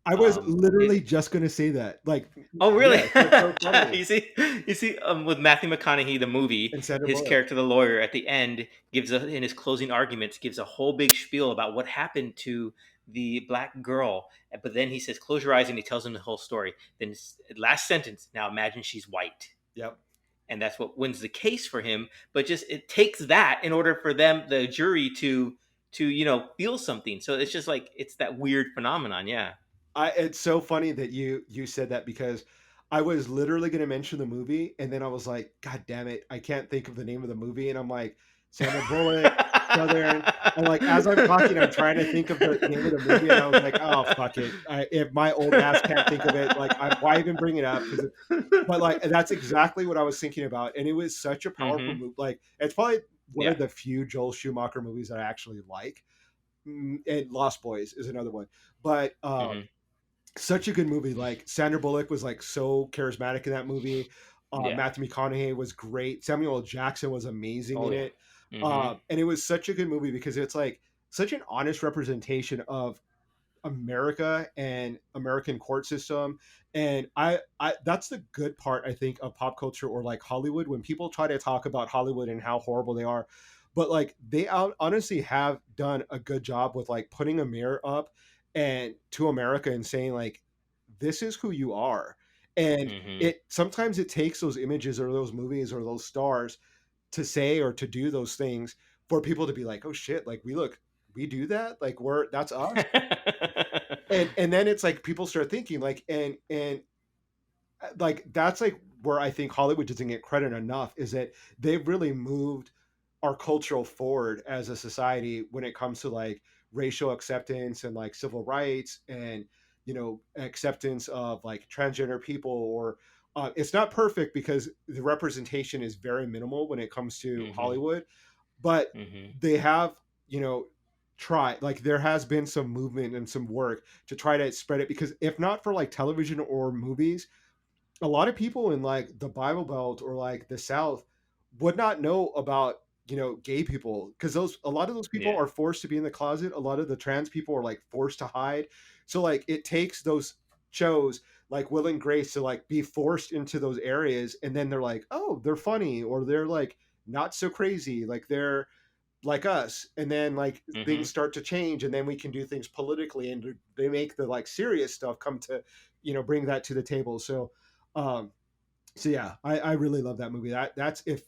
Speaker 2: I was
Speaker 1: Um,
Speaker 2: literally
Speaker 1: it,
Speaker 2: just gonna say that. Like,
Speaker 1: oh, really?
Speaker 2: yes, that's so funny.
Speaker 1: With Matthew McConaughey, the movie,
Speaker 2: And Sandra
Speaker 1: his
Speaker 2: Bullock.
Speaker 1: character, the lawyer, at the end in his closing arguments, gives a whole big spiel about what happened to the black girl. But then he says, "Close your eyes," and he tells him the whole story. Then last sentence. Now imagine she's white,
Speaker 2: Yep.
Speaker 1: and that's what wins the case for him. But just it takes that in order for them, the jury, to feel something. So it's just like it's that weird phenomenon. Yeah.
Speaker 2: I It's so funny that you said that because I was literally gonna mention the movie and then I was like, God damn it, I can't think of the name of the movie. And I'm like, Sandra Bullock, Southern. And like as I'm talking, I'm trying to think of the name of the movie, and I was like, oh fuck it. If my old ass can't think of it, like why even bring it up? Because but like that's exactly what I was thinking about. And it was such a powerful
Speaker 1: Hmm.
Speaker 2: movie. Like it's probably one
Speaker 1: Yeah.
Speaker 2: of the few Joel Schumacher movies that I actually like. And Lost Boys is another one. But
Speaker 1: Hmm.
Speaker 2: such a good movie. Like Sandra Bullock was like so charismatic in that movie.
Speaker 1: Yeah.
Speaker 2: Matthew McConaughey was great. Samuel L. Jackson was amazing
Speaker 1: Oh
Speaker 2: in
Speaker 1: yeah.
Speaker 2: it.
Speaker 1: Hmm.
Speaker 2: And it was such a good movie because it's like such an honest representation of America and American court system. And I that's the good part I think of pop culture or like Hollywood when people try to talk about Hollywood and how horrible they are. But like they honestly have done a good job with like putting a mirror up and to America and saying like this is who you are. And
Speaker 1: Hmm.
Speaker 2: it sometimes it takes those images or those movies or those stars to say or to do those things for people to be like, oh shit, like we do that, like we're that's us. And then it's like people start thinking like and like that's like where I think Hollywood doesn't get credit enough is that they've really moved our cultural forward as a society when it comes to like racial acceptance and like civil rights and you know acceptance of like transgender people or it's not perfect because the representation is very minimal when it comes to
Speaker 1: Hmm.
Speaker 2: Hollywood, but
Speaker 1: Hmm.
Speaker 2: they have, you know, tried like there has been some movement and some work to try to spread it because if not for like television or movies, a lot of people in like the Bible Belt or like the South would not know about, you know, gay people because those a lot of those people
Speaker 1: Yeah.
Speaker 2: are forced to be in the closet. A lot of the trans people are like forced to hide. So like it takes those shows like Will and Grace to like be forced into those areas and then they're like, oh, they're funny or they're like not so crazy. Like they're like us, and then like
Speaker 1: Hmm.
Speaker 2: things start to change, and then we can do things politically, and they make the like serious stuff come to, bring that to the table. Um so yeah, I really love that movie. That's if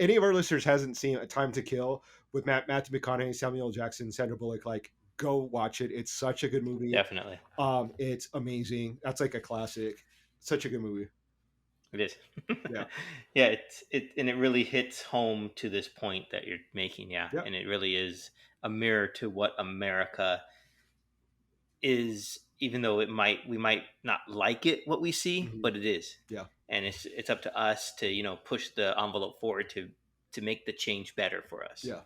Speaker 2: any of our listeners hasn't seen A Time to Kill with Matthew McConaughey, Samuel L. Jackson, Sandra Bullock, like go watch it. It's such a good movie.
Speaker 1: Definitely.
Speaker 2: It's amazing. That's like a classic. Such a good movie.
Speaker 1: It is.
Speaker 2: Yeah.
Speaker 1: Yeah, and it really hits home to this point that you're making, yeah.
Speaker 2: Yeah.
Speaker 1: And it really is a mirror to what America is, even though we might not like it what we see,
Speaker 2: Mhm.
Speaker 1: but it is.
Speaker 2: Yeah.
Speaker 1: And it's up to us to, push the envelope forward to make the change better for us.
Speaker 2: Yeah.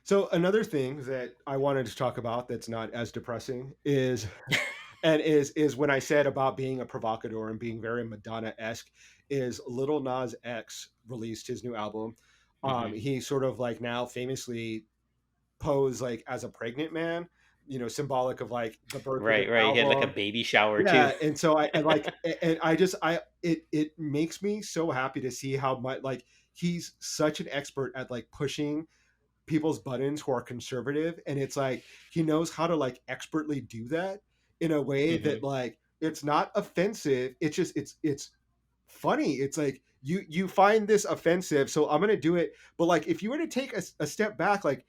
Speaker 2: So another thing that I wanted to talk about that's not as depressing is when I said about being a provocateur and being very Madonna esque, is Little Nas X released his new album.
Speaker 1: Hmm.
Speaker 2: He sort of like now famously posed like as a pregnant man, symbolic of like the birth of his
Speaker 1: Right, right. He had like a
Speaker 2: album.
Speaker 1: baby shower too.
Speaker 2: Yeah, and so I and like and I just I it makes me so happy to see how much like he's such an expert at like pushing people's buttons who are conservative, and it's like he knows how to like expertly do that in a way
Speaker 1: Hmm.
Speaker 2: that like it's not offensive, it's just it's funny. It's like you find this offensive, so I'm gonna do it. But like if you were to take a step back, like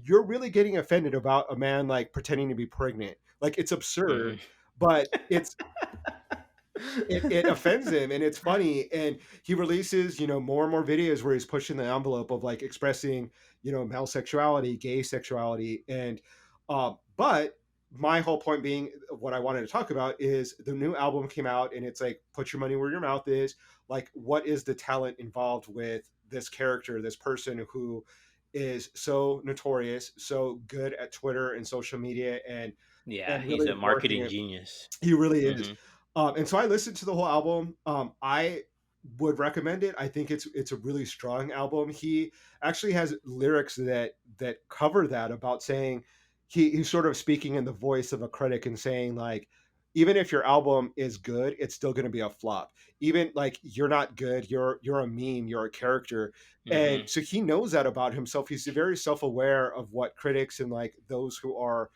Speaker 2: you're really getting offended about a man like pretending to be pregnant. Like it's
Speaker 1: Hmm.
Speaker 2: absurd, but it offends him, and it's funny. And he releases more and more videos where he's pushing the envelope of like expressing male sexuality, gay sexuality. And but my whole point being, what I wanted to talk about is the new album came out, and it's like put your money where your mouth is. Like what is the talent involved with this character, this person who is so notorious, so good at Twitter and social media,
Speaker 1: Yeah,
Speaker 2: and
Speaker 1: he's
Speaker 2: really
Speaker 1: a
Speaker 2: working
Speaker 1: marketing
Speaker 2: it.
Speaker 1: genius.
Speaker 2: He really is.
Speaker 1: Hmm.
Speaker 2: And so I listened to the whole album. I would recommend it. I think it's a really strong album. He actually has lyrics that cover that, about saying he's sort of speaking in the voice of a critic and saying like, even if your album is good, it's still going to be a flop. Even like you're not good, you're a meme, you're a character. And
Speaker 1: Hmm.
Speaker 2: so he knows that about himself. He's very self-aware of what critics and like those who are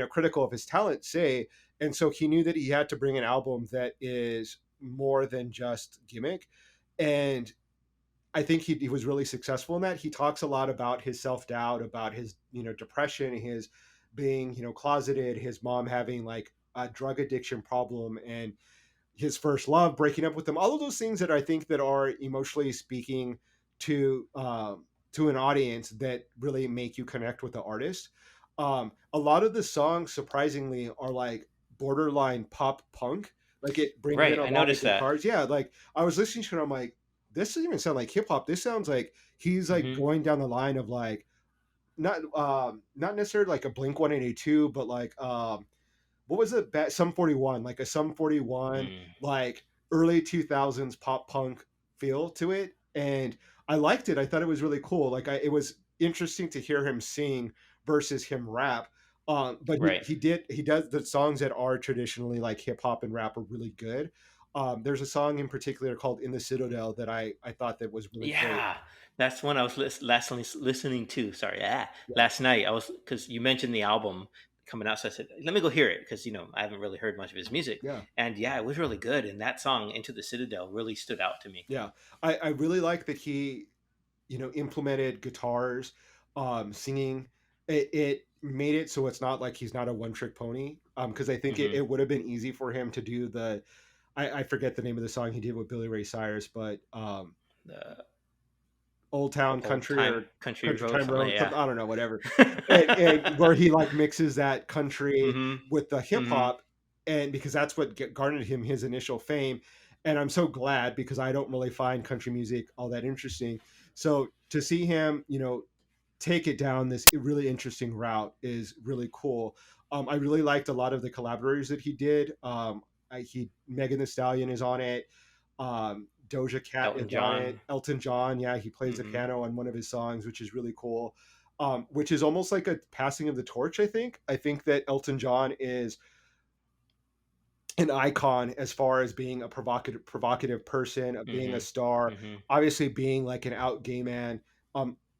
Speaker 2: critical of his talent say. And so he knew that he had to bring an album that is more than just gimmick. And I think he was really successful in that. He talks a lot about his self-doubt, about his depression, his being closeted, his mom having like a drug addiction problem, and his first love breaking up with him. All of those things that I think that are emotionally speaking to an audience that really make you connect with the artist. A lot of the songs, surprisingly, are like borderline pop punk. Like it brings in
Speaker 1: Right,
Speaker 2: a
Speaker 1: I
Speaker 2: lot of
Speaker 1: noticed that.
Speaker 2: guitars. Yeah, like I was listening to it, I'm like, this doesn't even sound like hip hop. This sounds like he's like
Speaker 1: Hmm.
Speaker 2: going down the line of like not necessarily like a Blink 182, but like what was it? Sum 41, like a Sum 41,
Speaker 1: Mm.
Speaker 2: like early 2000s pop punk feel to it. And I liked it. I thought it was really cool. Like it was interesting to hear him sing versus him rap. But
Speaker 1: Right.
Speaker 2: he does the songs that are traditionally like hip hop and rap are really good. There's a song in particular called "In the Citadel" that I thought that was really great.
Speaker 1: Yeah, that's one I was listening to. Sorry,
Speaker 2: Yeah,
Speaker 1: last night I was, because you mentioned the album coming out, so I said, let me go hear it, because I haven't really heard much of his music,
Speaker 2: yeah.
Speaker 1: and yeah, it was really good. And that song "Into the Citadel" really stood out to me.
Speaker 2: Yeah, I really like that he, implemented guitars, singing. It made it so it's not like he's not a one trick pony. Because I think
Speaker 1: Hmm.
Speaker 2: it would have been easy for him to do I forget the name of the song he did with Billy Ray Cyrus, but
Speaker 1: The
Speaker 2: Old Town
Speaker 1: old
Speaker 2: Country
Speaker 1: time
Speaker 2: or
Speaker 1: country
Speaker 2: Country
Speaker 1: road,
Speaker 2: Time
Speaker 1: something like
Speaker 2: Road,
Speaker 1: yeah.
Speaker 2: something, I don't know, whatever. And where he like mixes that country
Speaker 1: Hmm.
Speaker 2: with the hip
Speaker 1: Hmm.
Speaker 2: hop, and because that's what garnered him his initial fame. And I'm so glad, because I don't really find country music all that interesting. So to see him, take it down this really interesting route is really cool. I really liked a lot of the collaborators that he did. Megan the Stallion is on it. Doja Cat is
Speaker 1: Elton
Speaker 2: on it.
Speaker 1: John.
Speaker 2: Elton John, yeah, he plays the
Speaker 1: Hmm.
Speaker 2: piano on one of his songs, which is really cool. Which is almost like a passing of the torch. I think that Elton John is an icon as far as being a provocative person, of being a
Speaker 1: Hmm.
Speaker 2: star,
Speaker 1: Hmm.
Speaker 2: obviously being like an out gay man.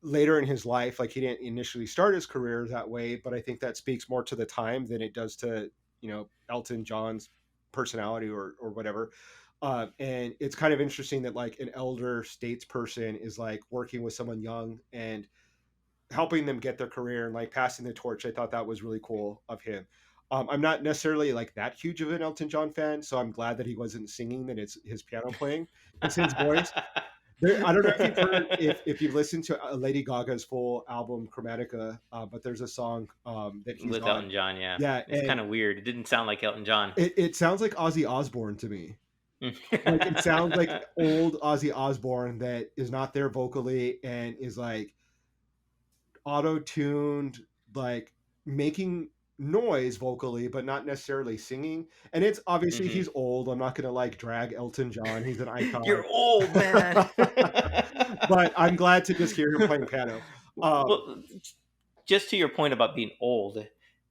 Speaker 2: later in his life, like he didn't initially start his career that way, but I think that speaks more to the time than it does to, Elton John's personality or whatever. And it's kind of interesting that like an elder statesperson is like working with someone young and helping them get their career and like passing the torch. I thought that was really cool of him. I'm not necessarily like that huge of an Elton John fan, so I'm glad that he wasn't singing, that it's his piano playing, it's his voice. I don't know if you've heard, if you've listened to Lady Gaga's full album Chromatica, but there's a song that he's
Speaker 1: With
Speaker 2: on.
Speaker 1: Elton John, yeah.
Speaker 2: Yeah,
Speaker 1: It's
Speaker 2: and
Speaker 1: kind of weird. It didn't sound like Elton John.
Speaker 2: it sounds like Ozzy Osbourne to me. Like it sounds like old Ozzy Osbourne that is not there vocally and is like auto-tuned, like making noise vocally but not necessarily singing. And it's obviously
Speaker 1: Hmm.
Speaker 2: he's old. I'm not gonna like drag Elton John, he's an icon.
Speaker 1: You're old, man.
Speaker 2: But I'm glad to just hear him playing piano.
Speaker 1: Well, just to your point about being old,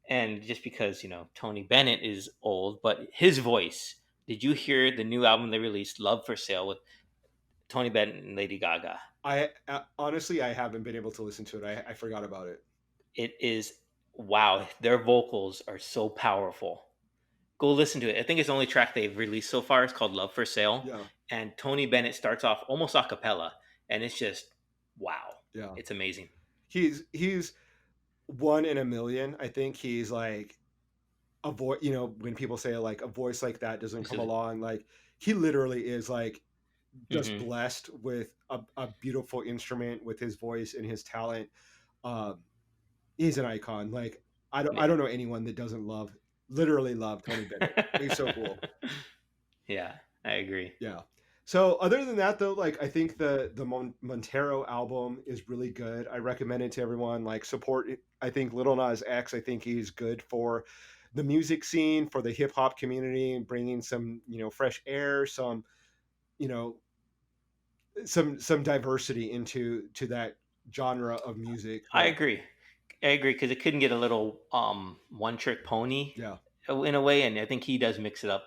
Speaker 1: and just because Tony Bennett is old, but his voice. Did you hear the new album they released, "Love for Sale," with Tony Bennett and Lady Gaga?
Speaker 2: I honestly, I haven't been able to listen to it. I forgot about it.
Speaker 1: It is, wow. Their vocals are so powerful. Go listen to it. I think it's the only track they've released so far. It's called "Love for Sale,"
Speaker 2: Yeah,
Speaker 1: and Tony Bennett starts off almost a cappella, and it's just wow.
Speaker 2: yeah.
Speaker 1: It's amazing.
Speaker 2: He's one in a million. I think he's like a voice. When people say like a voice like that doesn't
Speaker 1: This
Speaker 2: come
Speaker 1: is,
Speaker 2: along, like he literally is like just
Speaker 1: hmm
Speaker 2: blessed with a beautiful instrument with his voice and his talent. Um, he's an icon. Like I
Speaker 1: yeah.
Speaker 2: don't know anyone that doesn't literally love Tony Bennett. He's so cool.
Speaker 1: Yeah, I agree.
Speaker 2: Yeah. So other than that though, like I think the Montero album is really good. I recommend it to everyone. Like support it. I think Little Nas X. I think he's good for the music scene, for the hip hop community, and bringing some fresh air, some you know some diversity to that genre of music.
Speaker 1: I
Speaker 2: That
Speaker 1: agree. I agree because it couldn't get a little one trick pony
Speaker 2: yeah,
Speaker 1: in a way, and I think he does mix it up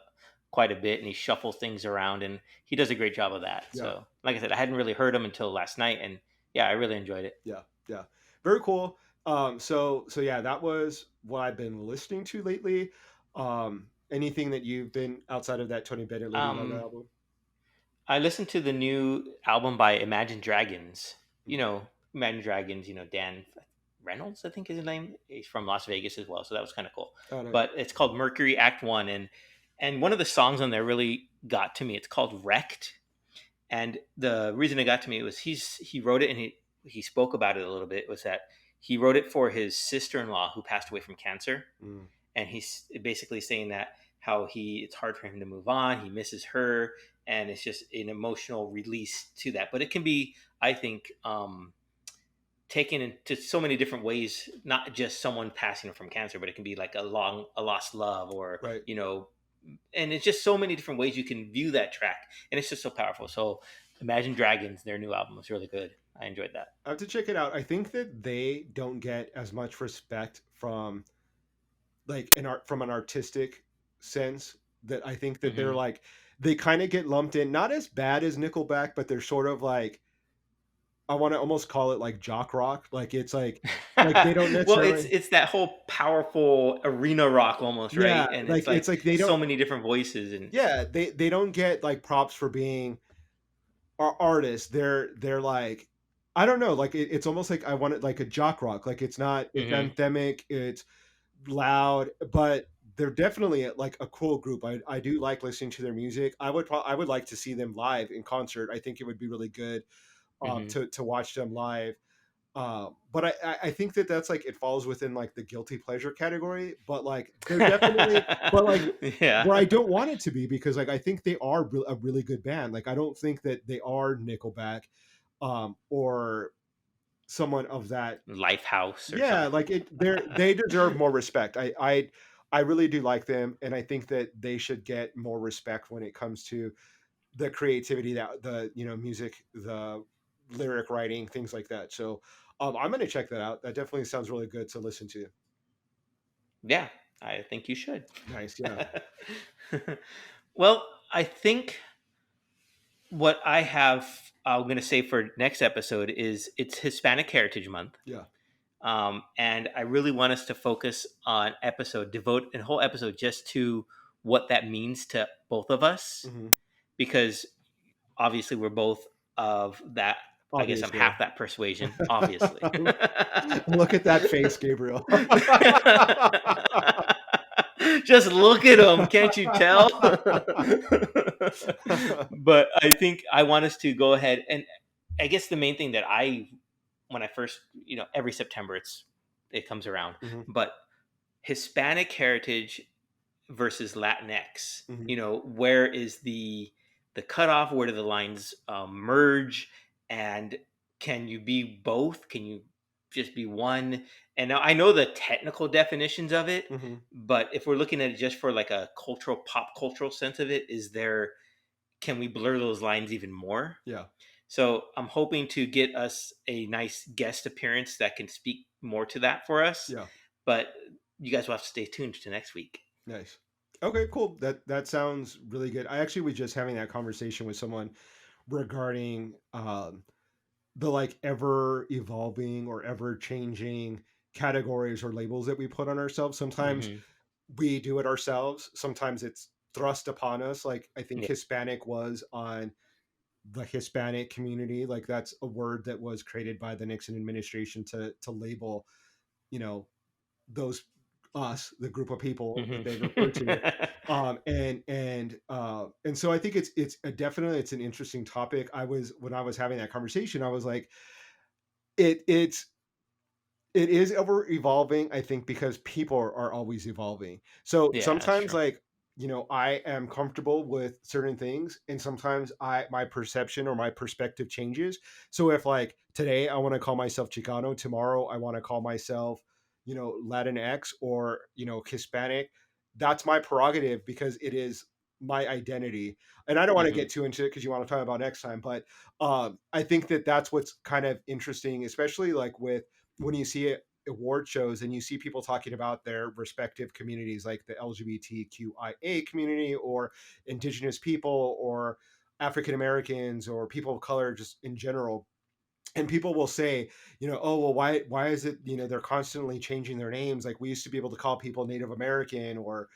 Speaker 1: quite a bit, and he shuffles things around, and he does a great job of that.
Speaker 2: yeah,
Speaker 1: So, like I said, I hadn't really heard him until last night, and yeah, I really enjoyed it.
Speaker 2: yeah, yeah. Very cool. So yeah, that was what I've been listening to lately. Anything that you've been outside of that Tony Bennett Lady Gaga
Speaker 1: Um,
Speaker 2: album?
Speaker 1: I listened to the new album by Imagine Dragons. Imagine Dragons. Dan Reynolds, I think is his name. He's from Las Vegas as well, so that was kind of cool.
Speaker 2: Oh, nice.
Speaker 1: But it's called Mercury Act One, and one of the songs on there really got to me. It's called Wrecked, and the reason it got to me was he wrote it and he spoke about it a little bit. Was that he wrote it for his sister-in-law who passed away from cancer,
Speaker 2: Mm.
Speaker 1: and he's basically saying that how it's hard for him to move on. He misses her, and it's just an emotional release to that. But it can be, I think, taken into so many different ways. Not just someone passing from cancer, but it can be like a lost love, or
Speaker 2: Right.
Speaker 1: and it's just so many different ways you can view that track, and it's just so powerful. So, Imagine Dragons, their new album was really good. I enjoyed that.
Speaker 2: I have to check it out. I think that they don't get as much respect from like from an artistic sense. That I think that they're
Speaker 1: Hmm.
Speaker 2: like they kind of get lumped in, not as bad as Nickelback, but they're sort of like I want to almost call it like jock rock. Like it's like they don't
Speaker 1: Well, it's
Speaker 2: necessarily.
Speaker 1: it's that whole powerful arena rock almost,
Speaker 2: Yeah,
Speaker 1: right? And it's
Speaker 2: like it's
Speaker 1: like
Speaker 2: like they
Speaker 1: so
Speaker 2: don't.
Speaker 1: many different voices, and
Speaker 2: Yeah, they don't get like props for being artists. They're like I don't know. Like it's almost like I want it like a jock rock. Like it's
Speaker 1: hmm
Speaker 2: anthemic. It's loud, but they're definitely like a cool group. I do like listening to their music. I would like to see them live in concert. I think it would be really good
Speaker 1: hmm
Speaker 2: to watch them live. But I think that that's like it falls within like the guilty pleasure category. But like they're definitely but like
Speaker 1: yeah,
Speaker 2: where I don't want it to be because like I think they are a really good band. Like I don't think that they are Nickelback or someone of that.
Speaker 1: Lifehouse or
Speaker 2: Yeah,
Speaker 1: something.
Speaker 2: like they deserve more respect. I really do like them, and I think that they should get more respect when it comes to the creativity, that the music, the lyric writing, things like that. So I'm gonna check that out. That definitely sounds really good to listen to.
Speaker 1: Yeah, I think you should.
Speaker 2: Nice, yeah.
Speaker 1: Well, I think what I have, I'm going to say for next episode is it's Hispanic Heritage Month.
Speaker 2: Yeah.
Speaker 1: And I really want us to focus on devote a whole episode just to what that means to both of us,
Speaker 2: Hmm.
Speaker 1: because obviously we're both of that. I guess I'm
Speaker 2: Obviously.
Speaker 1: half that persuasion, obviously.
Speaker 2: Look at that face, Gabriel.
Speaker 1: Just look at him, can't you tell? But I think I want us to go ahead, and I guess the main thing that when I first, every September it comes around,
Speaker 2: Hmm.
Speaker 1: but Hispanic heritage versus Latinx.
Speaker 2: Hmm.
Speaker 1: Where is the cutoff? Where do the lines merge? And can you be both? Can you just be one? And now I know the technical definitions of it,
Speaker 2: Hmm.
Speaker 1: but if we're looking at it just for like a pop cultural sense of it, can we blur those lines even more?
Speaker 2: Yeah.
Speaker 1: So I'm hoping to get us a nice guest appearance that can speak more to that for us.
Speaker 2: Yeah.
Speaker 1: But you guys will have to stay tuned to next week.
Speaker 2: Nice. Okay, cool. That sounds really good. I actually was just having that conversation with someone regarding the like ever evolving or ever changing categories or labels that we put on ourselves. Sometimes
Speaker 1: Hmm.
Speaker 2: we do it ourselves. Sometimes it's thrust upon us. Like I think
Speaker 1: Yeah.
Speaker 2: Hispanic was on the Hispanic community. Like that's a word that was created by the Nixon administration to label, you know, those us, the group of people that
Speaker 1: Hmm.
Speaker 2: they refer to. And so I think it's definitely it's an interesting topic. When I was having that conversation, I was like, it's it is ever evolving, I think, because people are always evolving. So
Speaker 1: Yeah, that's
Speaker 2: sometimes,
Speaker 1: true.
Speaker 2: like, I am comfortable with certain things, and sometimes my perception or my perspective changes. So if like today I want to call myself Chicano, tomorrow I want to call myself, Latinx or Hispanic, that's my prerogative because it is my identity. And I don't want to
Speaker 1: Hmm.
Speaker 2: get too into it because you want to talk about next time, but I think that that's what's kind of interesting, especially like with when you see it award shows and you see people talking about their respective communities like the LGBTQIA community or indigenous people or African Americans or people of color just in general, and people will say, oh well, why is it, they're constantly changing their names, like we used to be able to call people Native American or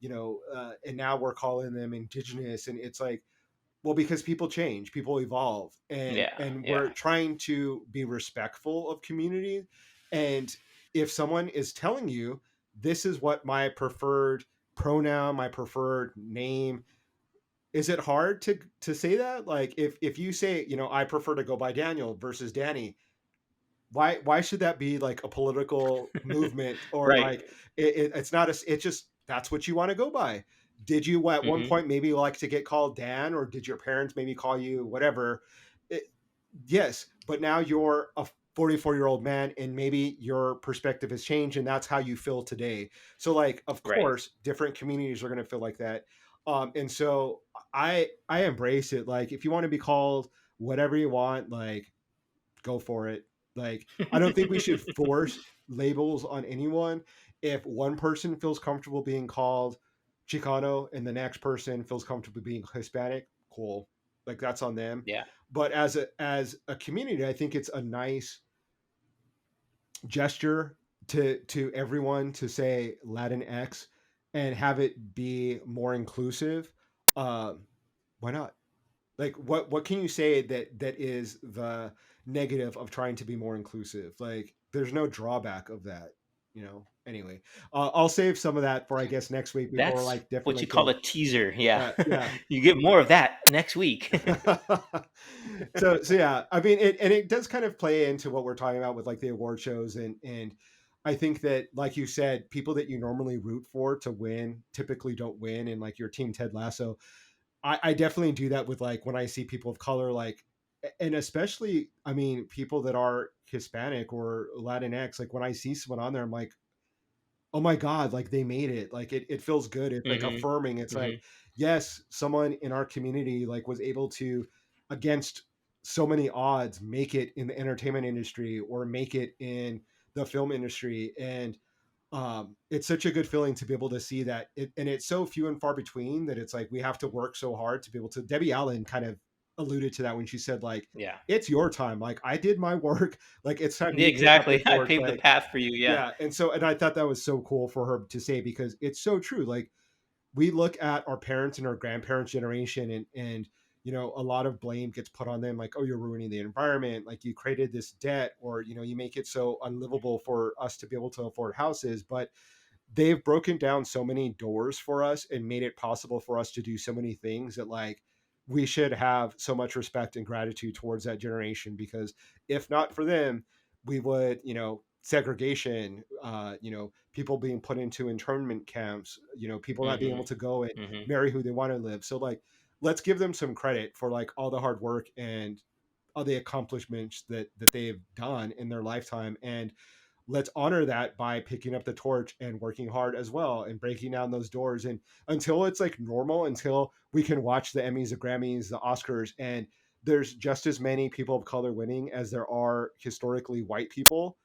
Speaker 2: and now we're calling them indigenous, and it's like, well, because people change, people evolve, and
Speaker 1: Yeah,
Speaker 2: we're
Speaker 1: yeah.
Speaker 2: trying to be respectful of community. And if someone is telling you this is what my preferred pronoun, my preferred name, is it hard to say that? Like if you say, I prefer to go by Daniel versus Danny, why should that be like a political movement or
Speaker 1: Right.
Speaker 2: like it's not it's just that's what you want to go by. Did you at one
Speaker 1: Hmm.
Speaker 2: point maybe like to get called Dan, or did your parents maybe call you whatever? It, yes, but now you're a 44-year-old man and maybe your perspective has changed and that's how you feel today. So like of
Speaker 1: Right.
Speaker 2: course different communities are going to feel like that. And so I embrace it. Like if you want to be called whatever you want, like go for it. Like, I don't think we should force labels on anyone. If one person feels comfortable being called Chicano and the next person feels comfortable being Hispanic, cool. Like that's on them.
Speaker 1: Yeah.
Speaker 2: But as a community, I think it's a nice gesture to everyone to say Latinx and have it be more inclusive. Why not? Like what can you say that is the negative of trying to be more inclusive? Like there's no drawback of that, anyway. I'll save some of that for I guess next week before
Speaker 1: That's
Speaker 2: like
Speaker 1: what
Speaker 2: definitely
Speaker 1: you call
Speaker 2: kill.
Speaker 1: a teaser. Yeah.
Speaker 2: Yeah.
Speaker 1: You get more of that next week.
Speaker 2: So yeah, I mean it does kind of play into what we're talking about with like the award shows, and I think that like you said, people that you normally root for to win typically don't win, and like your team Ted Lasso, I definitely do that with like when I see people of color, like, and especially, I mean, people that are Hispanic or Latinx, like when I see someone on there, I'm like, oh my God, like they made it. Like it feels good. It's like
Speaker 1: Hmm.
Speaker 2: affirming. It's
Speaker 1: Hmm.
Speaker 2: like, yes, someone in our community like was able to, against so many odds, make it in the entertainment industry or make it in the film industry. And it's such a good feeling to be able to see that and it's so few and far between that it's like we have to work so hard to be able to. Debbie Allen kind of alluded to that when she said like,
Speaker 1: Yeah.
Speaker 2: it's your time. Like I did my work. Like it's time
Speaker 1: Yeah,
Speaker 2: you pick up the
Speaker 1: exactly. I
Speaker 2: torch.
Speaker 1: paved the
Speaker 2: Like
Speaker 1: path for you. Yeah.
Speaker 2: yeah. And I thought that was so cool for her to say because it's so true. Like we look at our parents and our grandparents generation and a lot of blame gets put on them like, oh, you're ruining the environment, like you created this debt, or you make it so unlivable for us to be able to afford houses. But they've broken down so many doors for us and made it possible for us to do so many things that like we should have so much respect and gratitude towards that generation, because if not for them, we would, segregation, people being put into internment camps, people not being able
Speaker 1: Hmm.
Speaker 2: to go and
Speaker 1: Hmm.
Speaker 2: marry who they want to live. So like let's give them some credit for like all the hard work and all the accomplishments that they've done in their lifetime, and let's honor that by picking up the torch and working hard as well and breaking down those doors. And until it's like normal, until we can watch the Emmys, the Grammys, the Oscars, and there's just as many people of color winning as there are historically white people,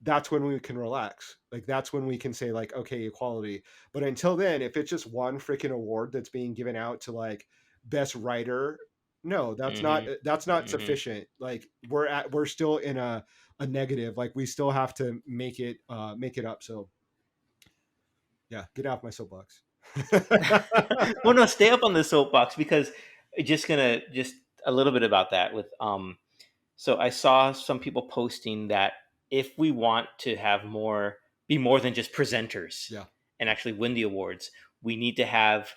Speaker 2: that's when we can relax. Like that's when we can say like, okay, equality. But until then, if it's just one freaking award that's being given out to like best writer, no,
Speaker 1: Hmm.
Speaker 2: that's not
Speaker 1: Hmm.
Speaker 2: sufficient. Like we're still in a negative. Like we still have to make it up. So yeah, get off my soapbox.
Speaker 1: Well, no, stay up on the soapbox because just a little bit about that with so I saw some people posting that if we want to have more be more than just presenters
Speaker 2: Yeah.
Speaker 1: and actually win the awards, we need to have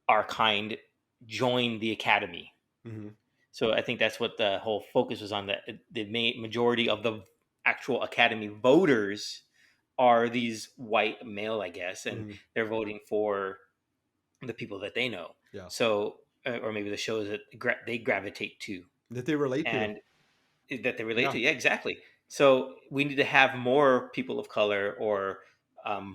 Speaker 1: our kind join the academy.
Speaker 2: Hmm.
Speaker 1: So I think that's what the whole focus was on. That the main majority of the actual academy voters are these white male, I guess, and
Speaker 2: Hmm.
Speaker 1: they're voting for the people that they know.
Speaker 2: Yeah.
Speaker 1: So, or maybe the shows that they gravitate to
Speaker 2: That they relate to.
Speaker 1: and that they relate
Speaker 2: Yeah.
Speaker 1: to. Yeah, exactly. So we need to have more people of color or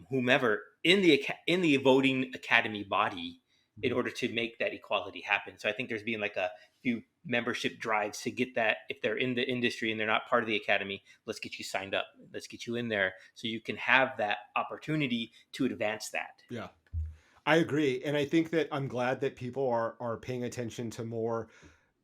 Speaker 1: whomever in in the voting academy body in
Speaker 2: Mhm.
Speaker 1: order to make that equality happen. So I think there's been like a few membership drives to get that. If they're in the industry and they're not part of the academy, let's get you signed up. Let's get you in there so you can have that opportunity to advance that.
Speaker 2: Yeah. I agree. And I think that I'm glad that people are paying attention to more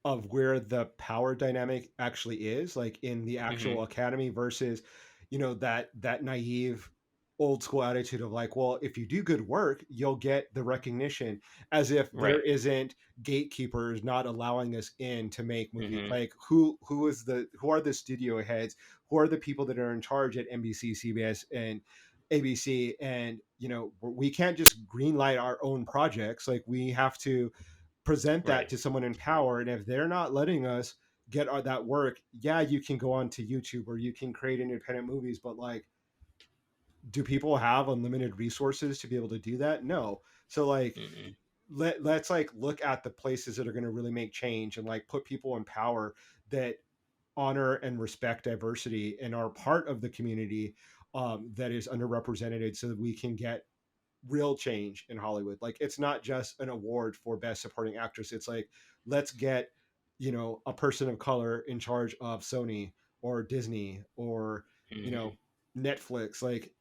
Speaker 2: of where the power dynamic actually is, like in the
Speaker 1: Hmm.
Speaker 2: actual academy versus, that naive old school attitude of like, well, if you do good work, you'll get the recognition, as if there
Speaker 1: Right.
Speaker 2: isn't gatekeepers not allowing us in to make movies.
Speaker 1: Hmm.
Speaker 2: Like who are the studio heads? Who are the people that are in charge at NBC, CBS, and ABC? And we can't just greenlight our own projects. Like we have to present that
Speaker 1: Right.
Speaker 2: to someone in power, and if they're not letting us get that work, yeah, you can go on to YouTube or you can create independent movies, but like, do people have unlimited resources to be able to do that? No. So like
Speaker 1: Hmm.
Speaker 2: let's like look at the places that are going to really make change and like put people in power that honor and respect diversity and are part of the community, that is underrepresented, so that we can get real change in Hollywood. Like it's not just an award for best supporting actress. It's like, let's get, a person of color in charge of Sony or Disney or, you
Speaker 1: Hmm.
Speaker 2: know, Netflix. Like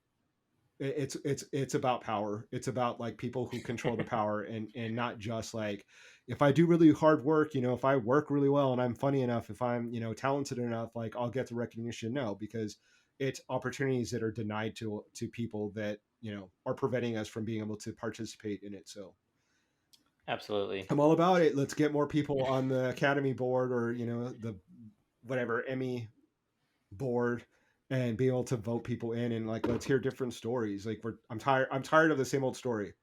Speaker 2: it's about power. It's about like people who control the power, and not just like, if I do really hard work, if I work really well and I'm funny enough, if I'm, talented enough, like I'll get the recognition. No, because it's opportunities that are denied to people that, are preventing us from being able to participate in it. So
Speaker 1: Absolutely.
Speaker 2: I'm all about it. Let's get more people on the Academy board, or, the whatever Emmy board, and be able to vote people in, and like let's hear different stories. Like I'm tired of the same old story.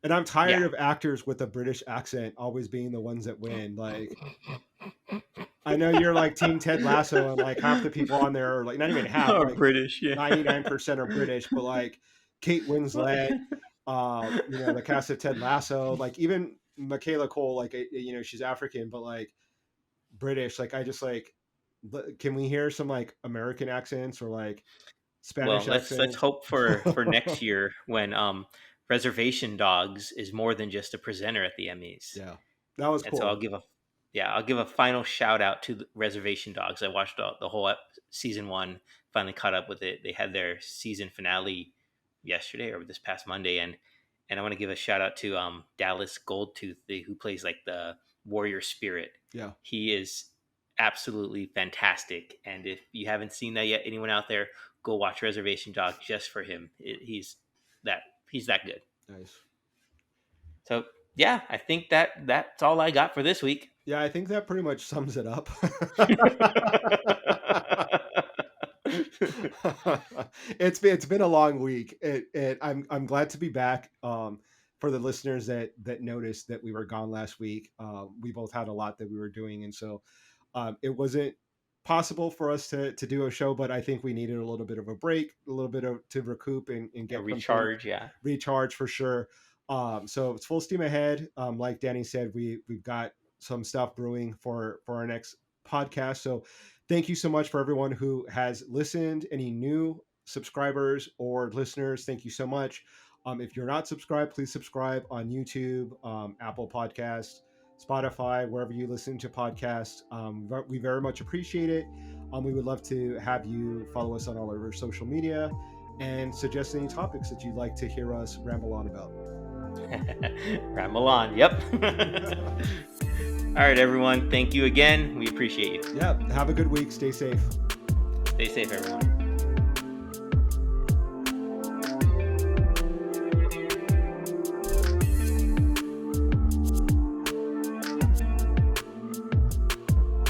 Speaker 2: And I'm tired
Speaker 1: Yeah.
Speaker 2: of actors with a British accent always being the ones that win. Like I know you're like Team Ted Lasso, and like half the people on there are like, not even half,
Speaker 1: Or
Speaker 2: like
Speaker 1: British, yeah.
Speaker 2: 99% are British, but like Kate Winslet, the cast of Ted Lasso, like even Michaela Cole, like she's African, but like British. Like I just like, can we hear some like American accents or like
Speaker 1: Well,
Speaker 2: Spanish
Speaker 1: let's
Speaker 2: accents?
Speaker 1: hope for next year when Reservation Dogs is more than just a presenter at the Emmys.
Speaker 2: Yeah, that was
Speaker 1: And so I'll
Speaker 2: cool.
Speaker 1: give a yeah, I'll give a final shout out to the Reservation Dogs. I watched the whole season 1, finally caught up with it. They had their season finale yesterday or this past Monday, and I want to give a shout out to Dallas Goldtooth, who plays like the warrior spirit.
Speaker 2: Yeah.
Speaker 1: He is absolutely fantastic. And if you haven't seen that yet, anyone out there, go watch Reservation Dog just for him. He's that good.
Speaker 2: Nice.
Speaker 1: So yeah, I think that's all I got for this week.
Speaker 2: Yeah, I think that pretty much sums it up. It's been a long week. I'm glad to be back. For the listeners that noticed that we were gone last week, we both had a lot that we were doing, and so it wasn't possible for us to do a show. But I think we needed a little bit of a break, a little bit of to recoup and get
Speaker 1: recharge.
Speaker 2: Recharge for sure. So it's full steam ahead. Like Danny said, we've got some stuff brewing for our next podcast. So thank you so much for everyone who has listened. Any new subscribers or listeners, thank you so much. If you're not subscribed, please subscribe on YouTube, Apple Podcasts, Spotify, wherever you listen to podcasts. We very much appreciate it. We would love to have you follow us on all of our social media and suggest any topics that you'd like to hear us ramble on about.
Speaker 1: Ramble on, yep. All right, everyone. Thank you again. We appreciate you.
Speaker 2: Yeah. Have a good week. Stay safe.
Speaker 1: Stay safe, everyone.